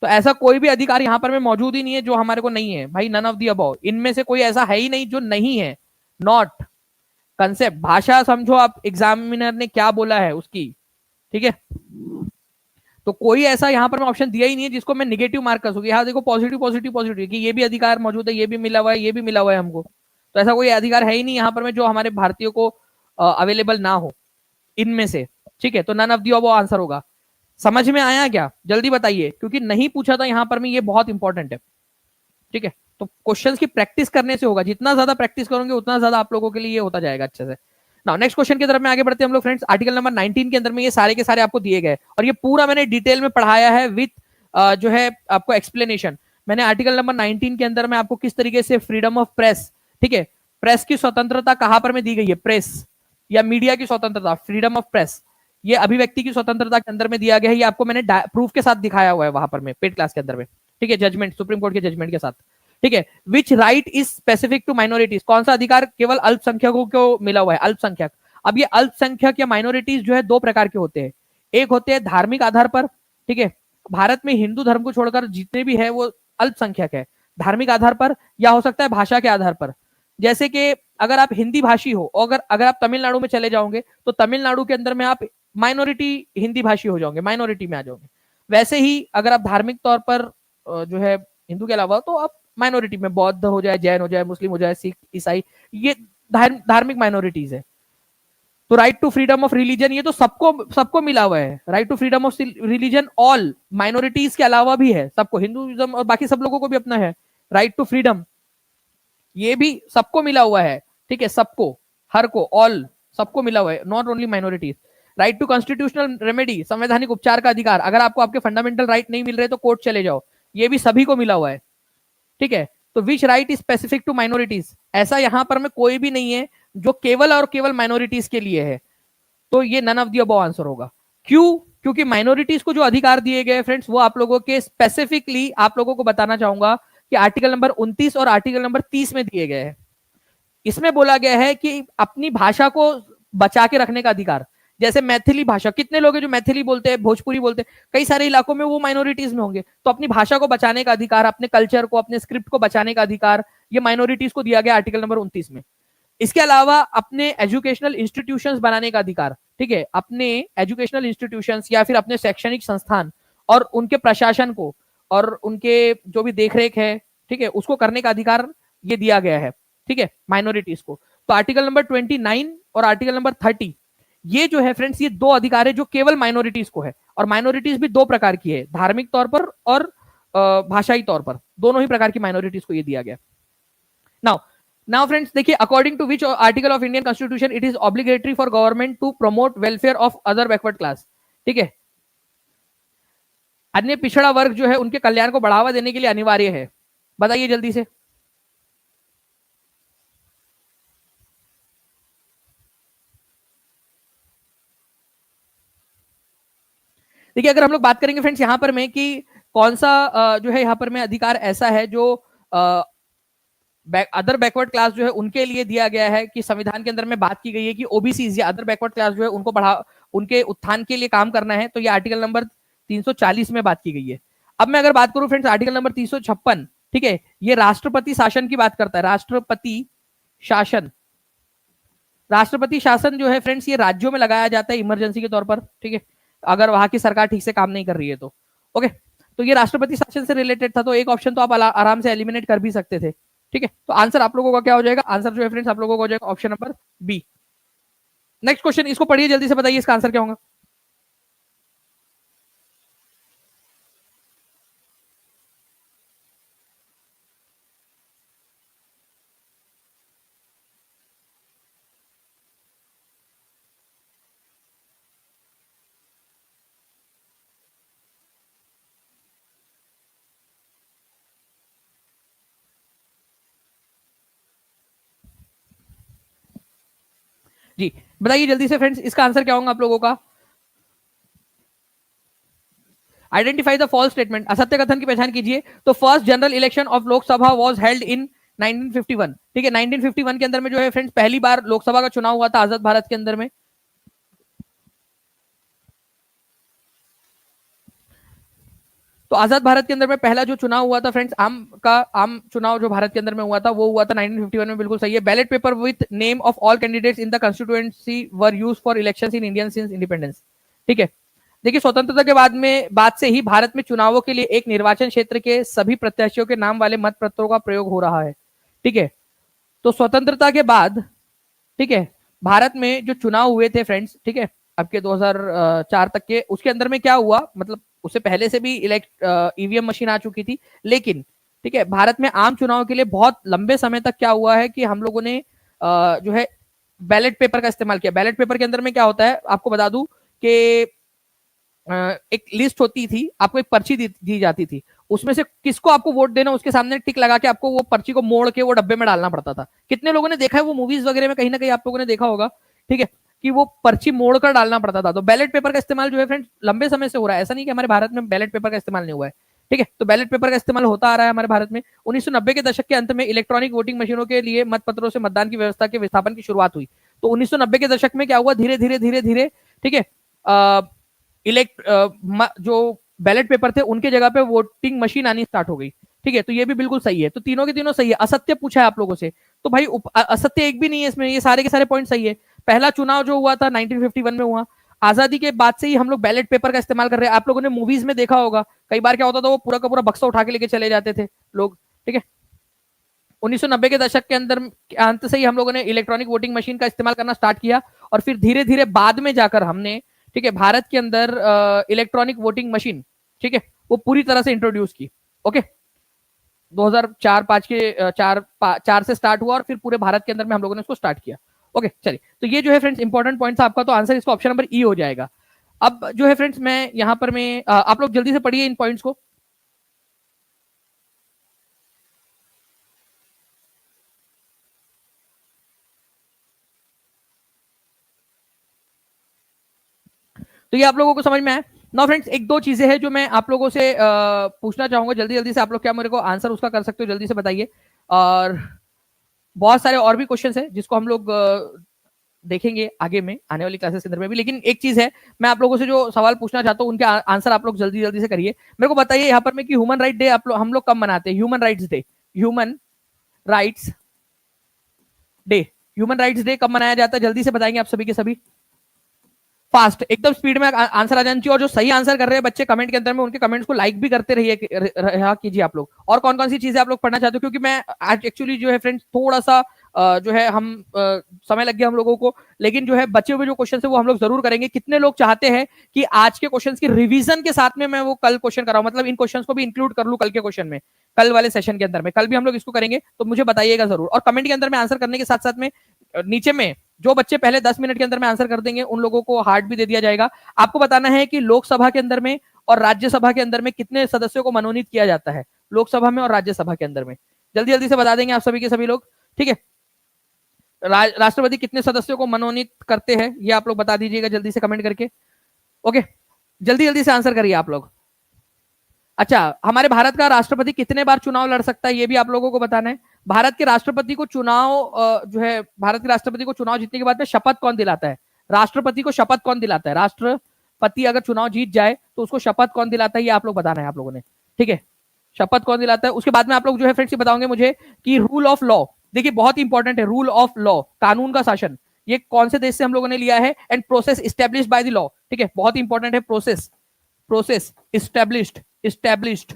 तो ऐसा कोई भी अधिकार यहाँ पर में मौजूद ही नहीं है जो हमारे को नहीं है भाई, नन ऑफ दी अबव, इनमें से कोई ऐसा है ही नहीं जो नहीं है। नॉट कंसेप्ट, भाषा समझो आप, एग्जामिनर ने क्या बोला है उसकी, ठीक है, तो कोई ऐसा यहाँ पर मैं ऑप्शन दिया ही नहीं है जिसको मैं निगेटिव मार्क कर सकूँ। यहाँ देखो पॉजिटिव पॉजिटिव पॉजिटिव कि ये भी अधिकार मौजूद है, ये भी मिला हुआ है, ये भी मिला हुआ है हमको। तो ऐसा कोई अधिकार है ही नहीं यहाँ पर में जो हमारे भारतीयों को अवेलेबल ना हो इनमें से। ठीक है, तो none of the above answer होगा। समझ में आया क्या? जल्दी बताइए, क्योंकि नहीं पूछा था यहाँ पर में, ये बहुत इंपॉर्टेंट है। ठीक है, तो क्वेश्चंस की प्रैक्टिस करने से होगा, जितना ज्यादा प्रैक्टिस करोगे उतना ज्यादा आप लोगों के लिए ये होता जाएगा अच्छे से। नाउ नेक्स्ट क्वेश्चन की तरफ में आगे बढ़ते हैं हम लोग फ्रेंड्स। आर्टिकल नंबर 19 के अंदर में ये सारे के सारे आपको दिए गए और ये पूरा मैंने डिटेल में पढ़ाया है विथ जो है आपको एक्सप्लेनेशन। मैंने आर्टिकल नंबर 19 के अंदर में आपको किस तरीके से फ्रीडम ऑफ प्रेस, ठीक है, प्रेस की स्वतंत्रता कहां पर में दी गई है, प्रेस या मीडिया की स्वतंत्रता, फ्रीडम ऑफ प्रेस, ये अभिव्यक्ति की स्वतंत्रता के अंदर में दिया गया है। ये आपको मैंने प्रूफ के साथ दिखाया हुआ है वहां पर में पेड क्लास के अंदर में। ठीक है, जजमेंट, सुप्रीम कोर्ट के जजमेंट के साथ। ठीक है, which right is specific to minorities, कौन सा अधिकार केवल अल्पसंख्यकों को मिला हुआ है, अल्पसंख्यक। अब ये अल्पसंख्यक या माइनॉरिटीज जो है दो प्रकार के होते हैं, एक होते हैं धार्मिक आधार पर, ठीक है, भारत में हिंदू धर्म को छोड़कर जितने भी है वो अल्पसंख्यक है, धार्मिक आधार पर या हो सकता है भाषा के आधार पर। जैसे कि अगर आप हिंदी भाषी हो, अगर अगर आप तमिलनाडु में चले जाओगे तो तमिलनाडु के अंदर में आप माइनॉरिटी हिंदी भाषी हो जाओगे, माइनॉरिटी में आ जाओगे। वैसे ही अगर आप धार्मिक तौर पर जो है हिंदू के अलावा, तो आप माइनॉरिटी में बौद्ध हो जाए, जैन हो जाए, मुस्लिम हो जाए, सिख, ईसाई, ये धार्मिक माइनॉरिटीज है। तो right to freedom of religion ये तो सबको सबको मिला हुआ है। Right to freedom of religion all minorities के अलावा भी है, सबको, हिंदुइज्म और बाकी सब लोगों को भी अपना है राइट टू फ्रीडम, ये भी सबको मिला हुआ है। ठीक है, सबको, हर को, ऑल, सबको मिला हुआ है, not only minorities. Right to constitutional remedy, संवैधानिक उपचार का अधिकार, अगर आपको आपके फंडामेंटल राइट नहीं मिल रहे तो कोर्ट चले जाओ, ये भी सभी को मिला हुआ है। ठीक है, तो which right is specific to minorities, ऐसा यहां पर में कोई भी नहीं है जो केवल और केवल माइनॉरिटीज के लिए है। तो ये none of the above answer होगा। क्यों? क्योंकि माइनॉरिटीज को जो अधिकार दिए गए फ्रेंड्स, वो आप लोगों के स्पेसिफिकली आप लोगों को बताना चाहूंगा कि आर्टिकल नंबर 29 और आर्टिकल नंबर 30 में दिए गए हैं। इसमें बोला गया है कि अपनी भाषा को बचा के रखने का अधिकार। जैसे मैथिली भाषा, कितने लोग हैं जो मैथिली बोलते हैं, भोजपुरी बोलते हैं, कई सारे इलाकों में वो माइनॉरिटीज में होंगे, तो अपनी भाषा को बचाने का अधिकार, अपने कल्चर को, अपने स्क्रिप्ट को बचाने का अधिकार, ये माइनॉरिटीज को दिया गया आर्टिकल नंबर 29 में। इसके अलावा अपने एजुकेशनल इंस्टीट्यूशंस बनाने का अधिकार, ठीक है, अपने एजुकेशनल इंस्टीट्यूशंस या फिर अपने शैक्षणिक संस्थान और उनके प्रशासन को और उनके जो भी देखरेख है, ठीक है, उसको करने का अधिकार ये दिया गया है। ठीक है, माइनॉरिटीज को। तो आर्टिकल नंबर 29 और आर्टिकल नंबर 30 ये जो है फ्रेंड्स, ये दो अधिकार है जो केवल माइनॉरिटीज को है। और माइनॉरिटीज भी दो प्रकार की है, धार्मिक तौर पर और भाषाई तौर पर, दोनों ही प्रकार की माइनॉरिटीज को ये दिया गया। नाउ फ्रेंड्स देखिए, according to which article of Indian constitution it is obligatory for government to promote welfare of other backward class. ठीक है, अन्य पिछड़ा वर्ग जो है उनके कल्याण को बढ़ावा देने के लिए अनिवार्य है। बताइए जल्दी से। देखिए, अगर हम लोग बात करेंगे फ्रेंड्स यहां पर में कि कौन सा जो है यहां पर में अधिकार ऐसा है जो अदर बैकवर्ड क्लास जो है उनके लिए दिया गया है, कि संविधान के अंदर में बात की गई है कि ओबीसी या अदर बैकवर्ड क्लास जो है उनको बढ़ा, उनके उत्थान के लिए काम करना है। तो ये आर्टिकल नंबर 340 में बात की गई है। अब मैं अगर बात करूं फ्रेंड्स आर्टिकल नंबर 356, ठीक है, ये राष्ट्रपति शासन की बात करता है। राष्ट्रपति शासन, राष्ट्रपति शासन जो है फ्रेंड्स ये राज्यों में लगाया जाता है इमरजेंसी के तौर पर। ठीक है, अगर वहां की सरकार ठीक से काम नहीं कर रही है तो। ओके, तो ये राष्ट्रपति शासन से रिलेटेड था, तो एक ऑप्शन तो आप आराम से एलिमिनेट कर भी सकते थे। ठीक है, तो आंसर आप लोगों का क्या हो जाएगा? आंसर जो है फ्रेंड्स आप लोगों का हो जाएगा option number B. Next question, इसको पढ़िए जल्दी से, बताइए इसका आंसर क्या होगा। जी बताइए जल्दी से फ्रेंड्स, इसका आंसर क्या होगा आप लोगों का? आइडेंटिफाई द फॉल्स स्टेटमेंट, असत्य कथन की पहचान कीजिए। तो first general election of Lok Sabha was held in 1951। ठीक है, 1951 के अंदर में जो है फ्रेंड्स पहली बार लोकसभा का चुनाव हुआ था आजाद भारत के अंदर में। तो आजाद भारत के अंदर में पहला जो चुनाव हुआ था फ्रेंड्स, आम चुनाव जो भारत के अंदर में हुआ था वो हुआ था 1951 में। बिल्कुल सही है। Ballot paper with name of all candidates in the constituency were used for elections in Indian since independence. ठीक है, देखिए स्वतंत्रता के बाद से ही भारत में चुनावों के लिए एक निर्वाचन क्षेत्र के सभी प्रत्याशियों के नाम वाले मत पत्रों का प्रयोग हो रहा है। ठीक है, तो स्वतंत्रता के बाद, ठीक है, भारत में जो चुनाव हुए थे फ्रेंड्स, ठीक है, अब के 2004 तक के, उसके अंदर में क्या हुआ, मतलब उससे पहले से भी ईवीएम मशीन आ चुकी थी, लेकिन ठीक है, भारत में आम चुनाव के लिए बहुत लंबे समय तक क्या हुआ है कि हम लोगों ने जो है बैलेट पेपर का इस्तेमाल किया। बैलेट पेपर के अंदर में क्या होता है, आपको बता दूं कि एक लिस्ट होती थी, आपको एक पर्ची दी जाती थी, उसमें से किसको आपको वोट देना, उसके सामने टिक लगा के आपको वो पर्ची को मोड़ के वो डब्बे में डालना पड़ता था। कितने लोगों ने देखा है वो मूवीज वगैरह में, कहीं ना कहीं आप लोगों ने देखा होगा। ठीक है, कि वो पर्ची मोड़ कर डालना पड़ता था। तो बैलेट पेपर का इस्तेमाल जो है फ्रेंड्स लंबे समय से हो रहा है, ऐसा नहीं कि हमारे भारत में बैलेट पेपर का इस्तेमाल नहीं हुआ है। ठीक है, तो बैलेट पेपर का इस्तेमाल होता आ रहा है हमारे भारत में। 1990 के दशक के अंत में इलेक्ट्रॉनिक वोटिंग मशीनों के लिए मतपत्रों से मतदान की व्यवस्था के विस्थापन की शुरुआत हुई। तो 1990 के दशक में क्या हुआ, धीरे धीरे धीरे धीरे, ठीक है, जो बैलेट पेपर थे उनके जगह पे वोटिंग मशीन आनी स्टार्ट हो गई। ठीक है, तो ये भी बिल्कुल सही है। तो तीनों के तीनों सही है। असत्य पूछा है आप लोगों से, तो भाई असत्य एक भी नहीं है इसमें, ये सारे के सारे पॉइंट सही है। पहला चुनाव जो हुआ था 1951 में हुआ, आजादी के बाद से ही हम लोग बैलेट पेपर का इस्तेमाल कर रहे हैं। आप लोगों ने मूवीज में देखा होगा, कई बार क्या होता था, वो पूरा का पूरा बक्सा उठा के लेके चले जाते थे लोग, ठीक है। 1990 के दशक के अंदर अंत से ही हम लोगों ने इलेक्ट्रॉनिक वोटिंग मशीन का इस्तेमाल करना स्टार्ट किया, और फिर धीरे धीरे बाद में जाकर हमने, ठीक है, भारत के अंदर इलेक्ट्रॉनिक वोटिंग मशीन, ठीक है, वो पूरी तरह से इंट्रोड्यूस की। ओके, 2004-5 के चार से स्टार्ट हुआ और फिर पूरे भारत के अंदर में हम लोगों ने उसको स्टार्ट किया। ओके, चलिए, तो ये जो है फ्रेंड्स इंपॉर्टेंट पॉइंट था आपका, तो आंसर इसका ऑप्शन नंबर ई हो जाएगा। अब जो है फ्रेंड्स मैं यहां पर मैं आप लोग जल्दी से पढ़िए इन पॉइंट्स को। तो ये आप लोगों को समझ में आया ना फ्रेंड्स। एक दो चीजें हैं जो मैं आप लोगों से पूछना चाहूंगा जल्दी जल्दी से, आप लोग क्या मेरे को आंसर उसका कर सकते हो, जल्दी से बताइए। और बहुत सारे और भी क्वेश्चंस हैं जिसको हम लोग देखेंगे आगे में आने वाली क्लासेस के अंदर में भी, लेकिन एक चीज है, मैं आप लोगों से जो सवाल पूछना चाहता हूँ उनके आंसर आप लोग जल्दी जल्दी से करिए। मेरे को बताइए यहाँ पर में कि ह्यूमन राइट डे हम लोग कब मनाते हैं? Human rights day, human rights day, human rights day कब मनाया जाता है? जल्दी से बताएंगे आप सभी के सभी, फास्ट, एकदम स्पीड में आंसर आ जाना चाहिए। और जो सही आंसर कर रहे हैं बच्चे कमेंट के अंदर में, उनके कमेंट्स को लाइक भी करते रहिए कीजिए आप लोग। और कौन कौन सी चीजें आप लोग पढ़ना चाहते हो, क्योंकि मैं आज एक्चुअली जो है फ्रेंड्स थोड़ा सा जो है हम समय लग गया हम लोगों को, लेकिन जो है बचे हुए जो क्वेश्चन है वो हम लोग जरूर करेंगे। कितने लोग चाहते हैं कि आज के क्वेश्चंस की रिवीजन के साथ में मैं वो कल क्वेश्चन कराऊं, मतलब इन क्वेश्चंस को भी इंक्लूड कर लूं कल के क्वेश्चन में, कल वाले सेशन के अंदर में, कल भी हम लोग इसको करेंगे, तो मुझे बताइएगा जरूर। और कमेंट के अंदर में आंसर करने के साथ साथ में नीचे में जो बच्चे पहले 10 मिनट के अंदर में आंसर कर देंगे उन लोगों को हार्ट भी दे दिया जाएगा। आपको बताना है कि लोकसभा के अंदर में और राज्यसभा के अंदर में कितने सदस्यों को मनोनीत किया जाता है, लोकसभा में और राज्यसभा के अंदर में, जल्दी जल्दी से बता देंगे आप सभी के सभी लोग, ठीक है। राष्ट्रपति कितने सदस्यों को मनोनीत करते हैं ये आप लोग बता दीजिएगा जल्दी से कमेंट करके। ओके, जल्दी जल्दी से आंसर करिए आप लोग। अच्छा, हमारे भारत का राष्ट्रपति कितने बार चुनाव लड़ सकता है ये भी आप लोगों को बताना है। भारत के राष्ट्रपति को चुनाव जो है, भारत के राष्ट्रपति को चुनाव जीतने के बाद में शपथ कौन दिलाता है? राष्ट्रपति को शपथ कौन दिलाता है? राष्ट्रपति अगर चुनाव जीत जाए तो उसको शपथ कौन दिलाता है ये आप लोग बताना है आप लोगों ने, ठीक है। शपथ कौन दिलाता है? उसके बाद में आप लोग जो है फ्रेंड्स बताओगे मुझे कि रूल ऑफ लॉ, देखिए बहुत इंपॉर्टेंट है, रूल ऑफ लॉ, कानून का शासन, ये कौन से देश से हम लोगों ने लिया है? And process established by the law, ठीक है, बहुत इंपॉर्टेंट है, प्रोसेस, प्रोसेस इस्टेब्लिश्ड, इस्टेब्लिश्ड,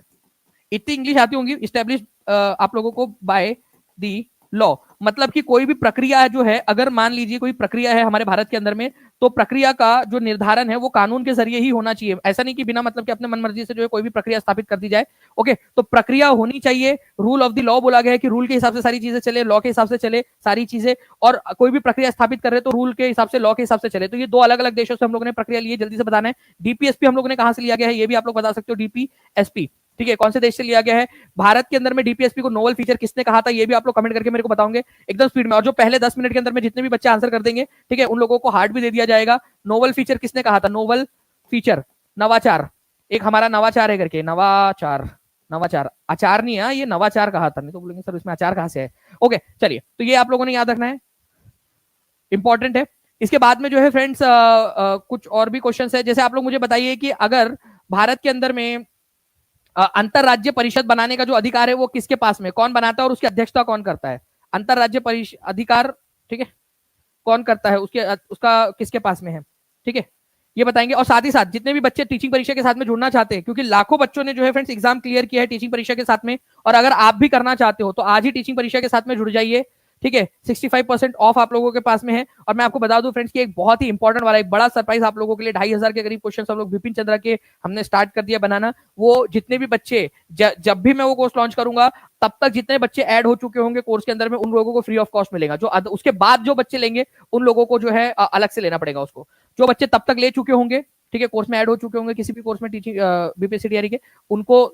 इतनी इंग्लिश आती होंगी, इस्टेब्लिश्ड आप लोगों को बाय दी लॉ, मतलब कि कोई भी प्रक्रिया जो है, अगर मान लीजिए कोई प्रक्रिया है हमारे भारत के अंदर में, तो प्रक्रिया का जो निर्धारण है वो कानून के जरिए ही होना चाहिए। ऐसा नहीं कि बिना मतलब कि अपने मन मर्जी से जो है कोई भी प्रक्रिया स्थापित कर दी जाए। ओके, तो प्रक्रिया होनी चाहिए, रूल ऑफ द लॉ बोला गया है कि रूल के हिसाब से सारी चीजें चले, लॉ के हिसाब से चले सारी चीजें, और कोई भी प्रक्रिया स्थापित कर रहे तो रूल के हिसाब से, लॉ के हिसाब से चले। तो ये दो अलग अलग देशों से हम लोगों ने प्रक्रिया ली है, जल्दी से बताना है। डीपीएसपी हम लोगों ने कहां से लिया गया है ये भी आप लोग बता सकते हो, डीपीएसपी, ठीक है, कौन से देश से लिया गया है? भारत के अंदर में डीपीएसपी को नोवल फीचर किसने कहा था ये भी आप लोग कमेंट करके मेरे को बताओगे एकदम स्पीड में। और जो पहले 10 मिनट के अंदर में जितने भी बच्चे आंसर कर देंगे, ठीक है, उन लोगों को हार्ट भी दे दिया जाएगा। नोवल फीचर किसने कहा था? नोवल फीचर, नवाचार, एक हमारा नवाचार है करके, नवाचार, नवाचार, आचार नहीं है ये, नवाचार कहा था, नहीं तो बोलेंगे सर इसमें आचार कहां से है। ओके, चलिए, तो ये आप लोगों ने याद रखना है, इंपॉर्टेंट है। इसके बाद में जो है फ्रेंड्स कुछ और भी क्वेश्चंस है, जैसे आप लोग मुझे बताइए कि अगर भारत के अंदर में अंतरराज्य परिषद बनाने का जो अधिकार है वो किसके पास में, कौन बनाता है और उसकी अध्यक्षता कौन करता है? अंतरराज्य परिषद अधिकार, ठीक है, कौन करता है, उसके उसका किसके पास में है, ठीक है, ये बताएंगे। और साथ ही साथ जितने भी बच्चे टीचिंग परीक्षा के साथ में जुड़ना चाहते हैं, क्योंकि लाखों बच्चों ने जो है फ्रेंड्स एग्जाम क्लियर किया है टीचिंग परीक्षा के साथ में, और अगर आप भी करना चाहते हो तो आज ही टीचिंग परीक्षा के साथ में जुड़ जाइए, ठीक है। 65% ऑफ आप लोगों के पास में है। और मैं आपको बता दूं फ्रेंड्स कि एक बहुत ही इंपॉर्टेंट वाला एक बड़ा सरप्राइज आप लोगों के लिए, 2500 के करीब क्वेश्चन हम लोग विपिन चंद्रा के हमने स्टार्ट कर दिया बनाना। वो जितने भी बच्चे जब भी मैं वो कोर्स लॉन्च करूंगा तब तक जितने बच्चे ऐड हो चुके होंगे कोर्स के अंदर में, उन लोगों को फ्री ऑफ कॉस्ट मिलेगा। जो उसके बाद जो बच्चे लेंगे उन लोगों को जो है अलग से लेना पड़ेगा उसको। जो बच्चे तब तक ले चुके होंगे, ठीक है, कोर्स में ऐड हो चुके होंगे किसी भी कोर्स में टीचिंग बीपीएससी तैयारी के, उनको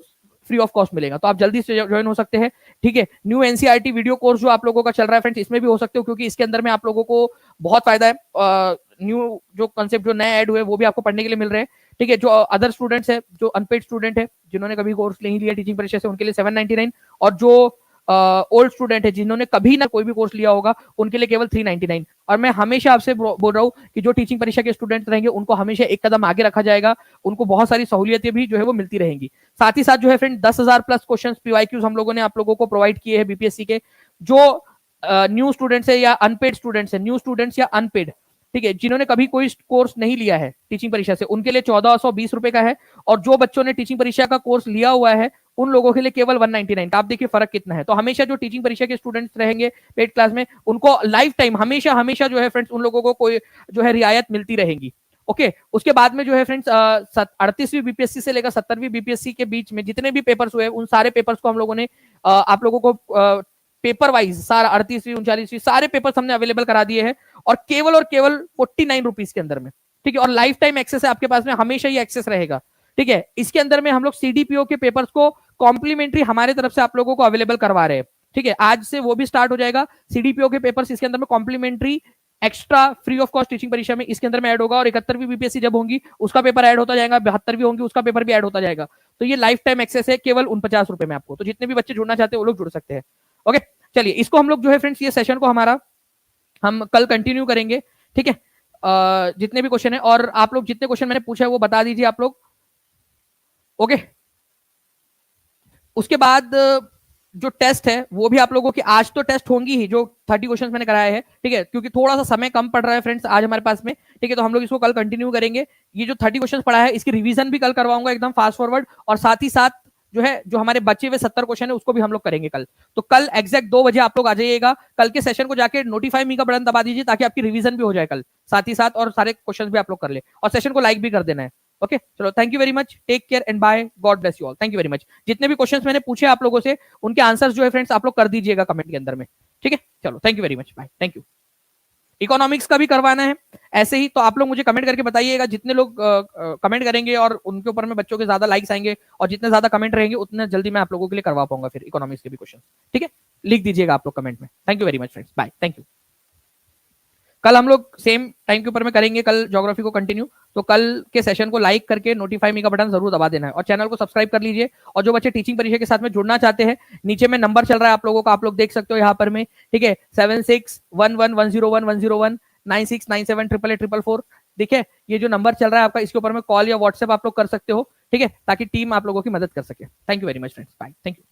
फ्री ऑफ कॉस्ट मिलेगा। तो आप जल्दी से ज्वाइन हो सकते हैं, ठीक है। न्यू एनसीईआरटी वीडियो कोर्स जो आप लोगों का चल रहा है फ्रेंड्स, इसमें भी हो सकते हो, क्योंकि इसके अंदर में आप लोगों को बहुत फायदा है। न्यू जो कंसेप्ट जो नए ऐड हुए वो भी आपको पढ़ने के लिए मिल रहे हैं, ठीक है। जो अदर स्टूडेंट्स है, जो अनपेड स्टूडेंट है, जिन्होंने कभी कोर्स नहीं लिया टीचिंग परीक्षा से, उनके लिए 799, और जो ओल्ड स्टूडेंट है जिन्होंने कभी ना कोई भी कोर्स लिया होगा उनके लिए केवल 399। और मैं हमेशा आपसे बोल रहा हूँ कि जो टीचिंग परीक्षा के स्टूडेंट रहेंगे उनको हमेशा एक कदम आगे रखा जाएगा, उनको बहुत सारी सहूलियतें भी जो है वो मिलती रहेंगी। साथ ही साथ जो है फ्रेंड 10,000 प्लस क्वेश्चन पीवाईक्यूज हम लोगों ने आप लोगों को प्रोवाइड किए हैं बीपीएससी के, जो न्यू स्टूडेंट्स है या अनपेड स्टूडेंट्स है, न्यू स्टूडेंट्स या अनपेड, ठीक है, जिन्होंने कभी कोई कोर्स नहीं लिया है टीचिंग परीक्षा से, उनके लिए 1420 रुपए का है। और जो बच्चों ने टीचिंग परीक्षा का कोर्स लिया हुआ है उन लोगों के लिए केवल 199 का। आप देखिए फर्क कितना है। तो हमेशा जो टीचिंग परीक्षा के स्टूडेंट्स रहेंगे पेड क्लास में, उनको लाइफ टाइम हमेशा हमेशा जो है फ्रेंड्स उन लोगों को कोई जो है रियायत मिलती रहेगी। ओके, उसके बाद में जो है फ्रेंड्स 38वीं बीपीएससी से लेकर 70वीं बीपीएससी के बीच में जितने भी पेपर्स हुए उन सारे पेपर्स को हम लोगों ने आप लोगों को पेपर वाइज सारा 38वीं 39वीं सारे पेपर्स हमने अवेलेबल करा दिए हैं, और केवल 49 रुपीज के अंदर में, ठीक है। और लाइफ टाइम एक्सेस है आपके पास में, हमेशा ही एक्सेस रहेगा, ठीक है। इसके अंदर में हम लोग सीडीपीओ के पेपर्स को कॉम्प्लीमेंट्री हमारे तरफ से आप लोगों को अवेलेबल करवा रहे हैं, ठीक है। आज से वो भी स्टार्ट हो जाएगा। सीडीपीओ के पेपर्स इसके अंदर में complimentary extra free of cost teaching परीक्षा में इसके अंदर में ऐड होगा, और 71वीं बीपीएससी जब होंगी उसका पेपर ऐड होता जाएगा, 72वीं होंगी उसका पेपर भी ऐड होता जाएगा। तो ये लाइफ टाइम एक्सेस है केवल 49 रुपए में आपको। तो जितने भी बच्चे जुड़ना चाहते हैं वो लोग जुड़ सकते हैं। ओके, चलिए इसको हम लोग जो है फ्रेंड्स ये सेशन को हमारा हम कल कंटिन्यू करेंगे, ठीक है। जितने भी क्वेश्चन है, और आप लोग जितने क्वेश्चन मैंने पूछा है वो बता दीजिए आप लोग। ओके, उसके बाद जो टेस्ट है वो भी आप लोगों की आज तो टेस्ट होंगी ही, जो 30 क्वेश्चंस मैंने कराए हैं, ठीक है, क्योंकि थोड़ा सा समय कम पड़ रहा है फ्रेंड्स आज हमारे पास में, ठीक है। तो हम लोग इसको कल कंटिन्यू करेंगे। ये जो 30 क्वेश्चंस पढ़ा है इसकी रिवीजन भी कल करवाऊंगा एकदम फास्ट फॉरवर्ड, और साथ ही साथ जो है जो हमारे बचे हुए 70 क्वेश्चन है उसको भी हम लोग करेंगे कल। तो कल एग्जैक्ट 2 बजे आप लोग आ जाइएगा। कल के सेशन को जाके नोटिफाई मी का बटन दबा दीजिए ताकि आपकी रिवीजन भी हो जाए कल साथ ही साथ, और सारे क्वेश्चन भी आप लोग कर ले, और सेशन को लाइक भी कर देना है। ओके, चलो thank you very much, take care and bye, God bless you all, thank you very much. जितने भी क्वेश्चंस मैंने पूछे आप लोगों से उनके आंसर्स जो है फ्रेंड्स आप लोग कर दीजिएगा कमेंट के अंदर में, ठीक है। चलो thank you very much, bye, thank you. Economics का भी करवाना है ऐसे ही, तो आप लोग मुझे कमेंट करके बताइएगा। जितने लोग कमेंट करेंगे और उनके ऊपर में बच्चों के ज्यादा लाइक्स आएंगे और जितने ज्यादा कमेंट रहेंगे उतने जल्दी मैं आप लोगों के लिए करवा पाऊंगा फिर इकोनॉमिक्स के भी क्वेश्चन, ठीक है। लिख दीजिएगा आप लोग कमेंट में। Thank you very much friends, bye, thank you. कल हम लोग सेम टाइम के ऊपर में करेंगे कल ज्योग्राफी को कंटिन्यू। तो कल के सेशन को लाइक करके नोटिफाई मी का बटन जरूर दबा देना है, और चैनल को सब्सक्राइब कर लीजिए। और जो बच्चे टीचिंग परीक्षा के साथ में जुड़ना चाहते हैं, नीचे में नंबर चल रहा है आप लोगों का, आप लोग देख सकते हो यहाँ पर में, ठीक है, 7611101101 9697888844, देखिए ये जो नंबर चल रहा है आपका, इसके ऊपर में कॉल या व्हाट्सएप आप लोग कर सकते हो, ठीक है, ताकि टीम आप लोगों की मदद कर सके। Thank you very much friends, bye, thank you.